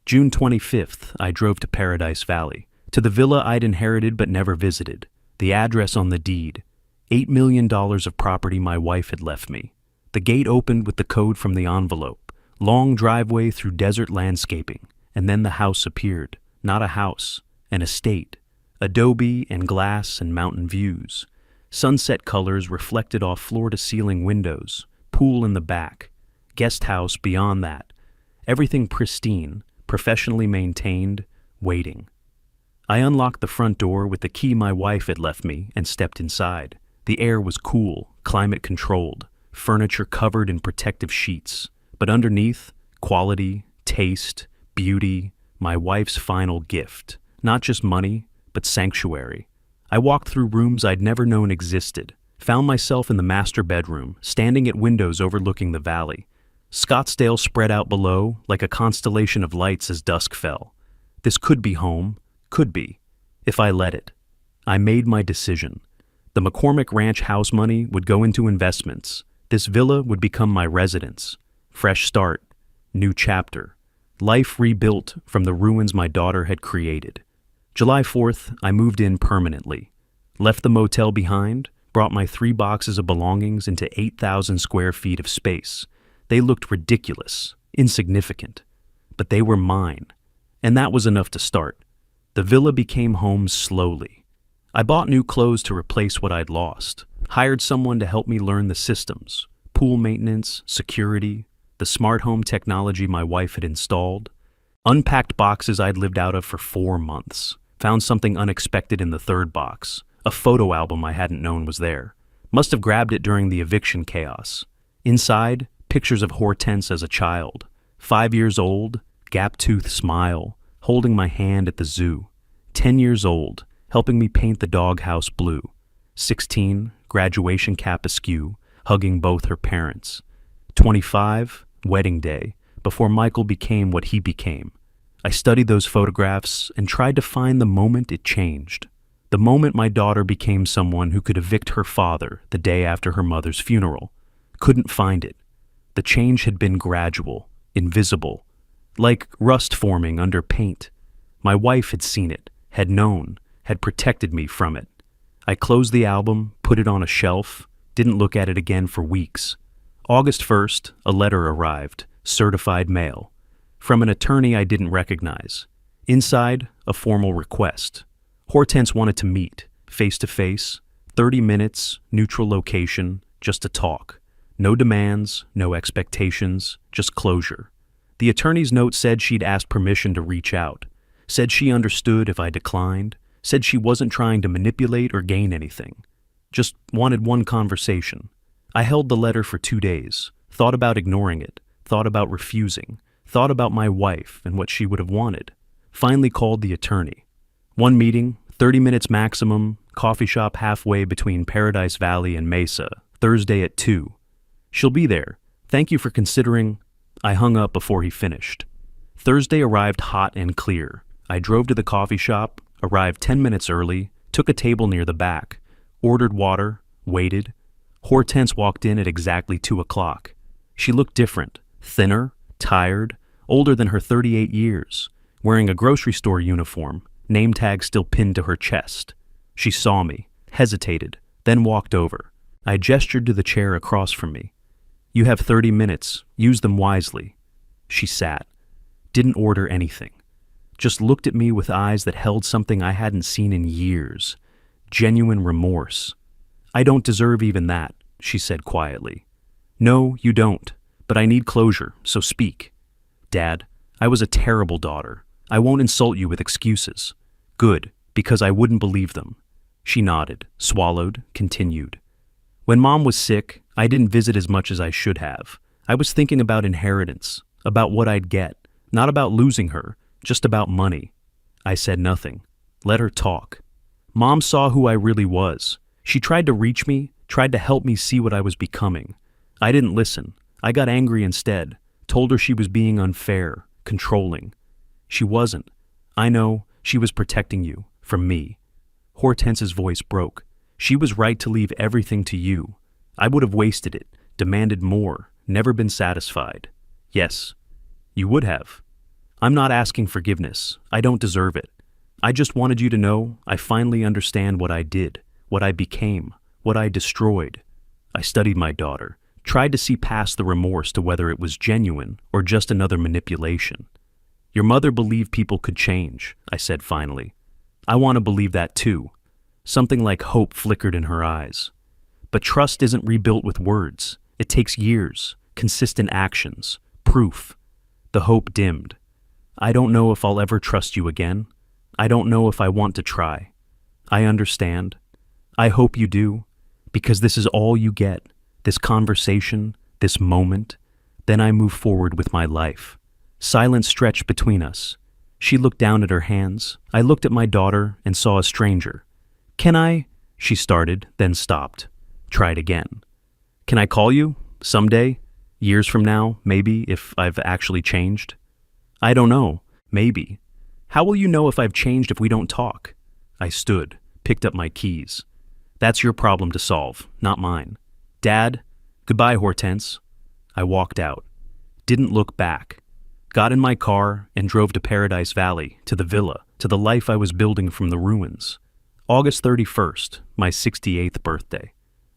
June 25th, I drove to Paradise Valley, to the villa I'd inherited but never visited, the address on the deed, $8 million of property my wife had left me. The gate opened with the code from the envelope, long driveway through desert landscaping, and then the house appeared. Not a house, an estate. Adobe and glass and mountain views. Sunset colors reflected off floor-to-ceiling windows, pool in the back, guest house beyond that. Everything pristine, professionally maintained, waiting. I unlocked the front door with the key my wife had left me and stepped inside. The air was cool, climate-controlled, furniture covered in protective sheets. But underneath, quality, taste, beauty, my wife's final gift. Not just money, but sanctuary. I walked through rooms I'd never known existed, found myself in the master bedroom, standing at windows overlooking the valley. Scottsdale spread out below like a constellation of lights as dusk fell. This could be home, could be, if I let it. I made my decision. The McCormick Ranch house money would go into investments. This villa would become my residence. Fresh start, new chapter. Life rebuilt from the ruins my daughter had created. July 4th, I moved in permanently. Left the motel behind, brought my 3 boxes of belongings into 8,000 square feet of space. They looked ridiculous, insignificant, but they were mine. And that was enough to start. The villa became home slowly. I bought new clothes to replace what I'd lost, hired someone to help me learn the systems, pool maintenance, security, the smart home technology my wife had installed, unpacked boxes I'd lived out of for 4 months, found something unexpected in the 3rd box, a photo album I hadn't known was there. Must have grabbed it during the eviction chaos. Inside, pictures of Hortense as a child, 5 years old, gap-toothed smile, holding my hand at the zoo. 10 years old, helping me paint the doghouse blue. 16, graduation cap askew, hugging both her parents. 25, wedding day, before Michael became what he became. I studied those photographs and tried to find the moment it changed. The moment my daughter became someone who could evict her father the day after her mother's funeral. Couldn't find it. The change had been gradual, invisible, like rust forming under paint. My wife had seen it, had known, had protected me from it. I closed the album, put it on a shelf, didn't look at it again for weeks. August 1st, a letter arrived, certified mail, from an attorney I didn't recognize. Inside, a formal request. Hortense wanted to meet, face to face, 30 minutes, neutral location, just to talk. No demands, no expectations, just closure. The attorney's note said she'd asked permission to reach out, said she understood if I declined, said she wasn't trying to manipulate or gain anything, just wanted one conversation. I held the letter for 2 days, thought about ignoring it, thought about refusing, thought about my wife and what she would have wanted. Finally called the attorney. One meeting, 30 minutes maximum, coffee shop halfway between Paradise Valley and Mesa, Thursday at 2. She'll be there. Thank you for considering. I hung up before he finished. Thursday arrived hot and clear. I drove to the coffee shop, arrived 10 minutes early, took a table near the back, ordered water, waited. Hortense walked in at exactly 2 o'clock. She looked different, thinner, tired, older than her 38 years, wearing a grocery store uniform, name tag still pinned to her chest. She saw me, hesitated, then walked over. I gestured to the chair across from me. "You have 30 minutes. Use them wisely." She sat, didn't order anything, just looked at me with eyes that held something I hadn't seen in years. Genuine remorse. "I don't deserve even that," she said quietly. "No, you don't, but I need closure, so speak." "Dad, I was a terrible daughter. I won't insult you with excuses." "Good, because I wouldn't believe them." She nodded, swallowed, continued. "When Mom was sick, I didn't visit as much as I should have. I was thinking about inheritance, about what I'd get, not about losing her, just about money." I said nothing. Let her talk. Mom saw who I really was. She tried to reach me, tried to help me see what I was becoming. I didn't listen. I got angry instead, told her she was being unfair, controlling. She wasn't. I know, she was protecting you, from me. Hortense's voice broke. She was right to leave everything to you. I would have wasted it, demanded more, never been satisfied. Yes, you would have. I'm not asking forgiveness. I don't deserve it. I just wanted you to know I finally understand what I did, what I became, what I destroyed. I studied my daughter, tried to see past the remorse to whether it was genuine or just another manipulation. Your mother believed people could change, I said finally. I want to believe that too. Something like hope flickered in her eyes. But trust isn't rebuilt with words. It takes years, consistent actions, proof. The hope dimmed. I don't know if I'll ever trust you again. I don't know if I want to try. I understand. I hope you do, because this is all you get, this conversation, this moment. Then I move forward with my life. Silence stretched between us. She looked down at her hands. I looked at my daughter and saw a stranger. "Can I?" she started, then stopped. Tried again. "Can I call you? Someday? Years from now, maybe, if I've actually changed?" "I don't know. Maybe. How will you know if I've changed if we don't talk?" I stood, picked up my keys. "That's your problem to solve, not mine." "Dad, goodbye, Hortense." I walked out. Didn't look back. Got in my car and drove to Paradise Valley, to the villa, to the life I was building from the ruins. August 31st, my 68th birthday.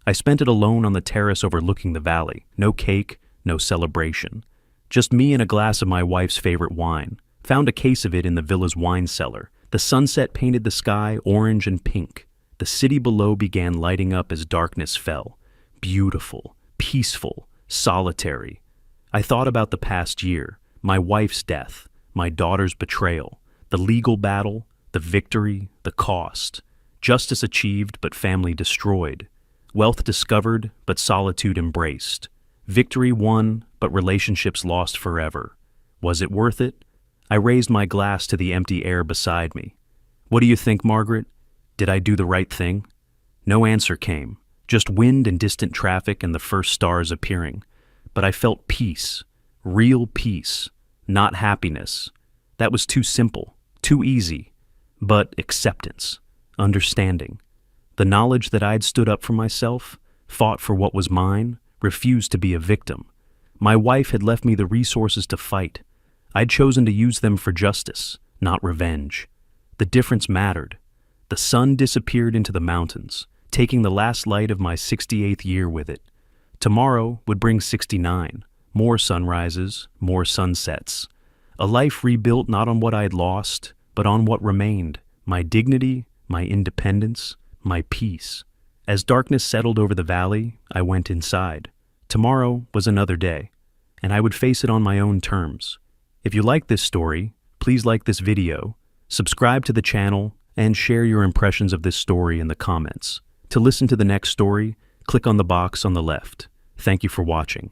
I spent it alone on the terrace overlooking the valley. No cake, no celebration. Just me and a glass of my wife's favorite wine. Found a case of it in the villa's wine cellar. The sunset painted the sky orange and pink. The city below began lighting up as darkness fell. Beautiful, peaceful, solitary. I thought about the past year, my wife's death, my daughter's betrayal, the legal battle, the victory, the cost. Justice achieved, but family destroyed. Wealth discovered, but solitude embraced. Victory won, but relationships lost forever. Was it worth it? I raised my glass to the empty air beside me. "What do you think, Margaret? Did I do the right thing?" No answer came, just wind and distant traffic and the first stars appearing. But I felt peace, real peace, not happiness. That was too simple, too easy. But acceptance, understanding. The knowledge that I'd stood up for myself, fought for what was mine, refused to be a victim. My wife had left me the resources to fight. I'd chosen to use them for justice, not revenge. The difference mattered. The sun disappeared into the mountains, taking the last light of my 68th year with it. Tomorrow would bring 69, more sunrises, more sunsets. A life rebuilt not on what I'd lost, but on what remained, my dignity, my independence, my peace. As darkness settled over the valley, I went inside. Tomorrow was another day, and I would face it on my own terms. If you like this story, please like this video, subscribe to the channel, and share your impressions of this story in the comments. To listen to the next story, click on the box on the left. Thank you for watching.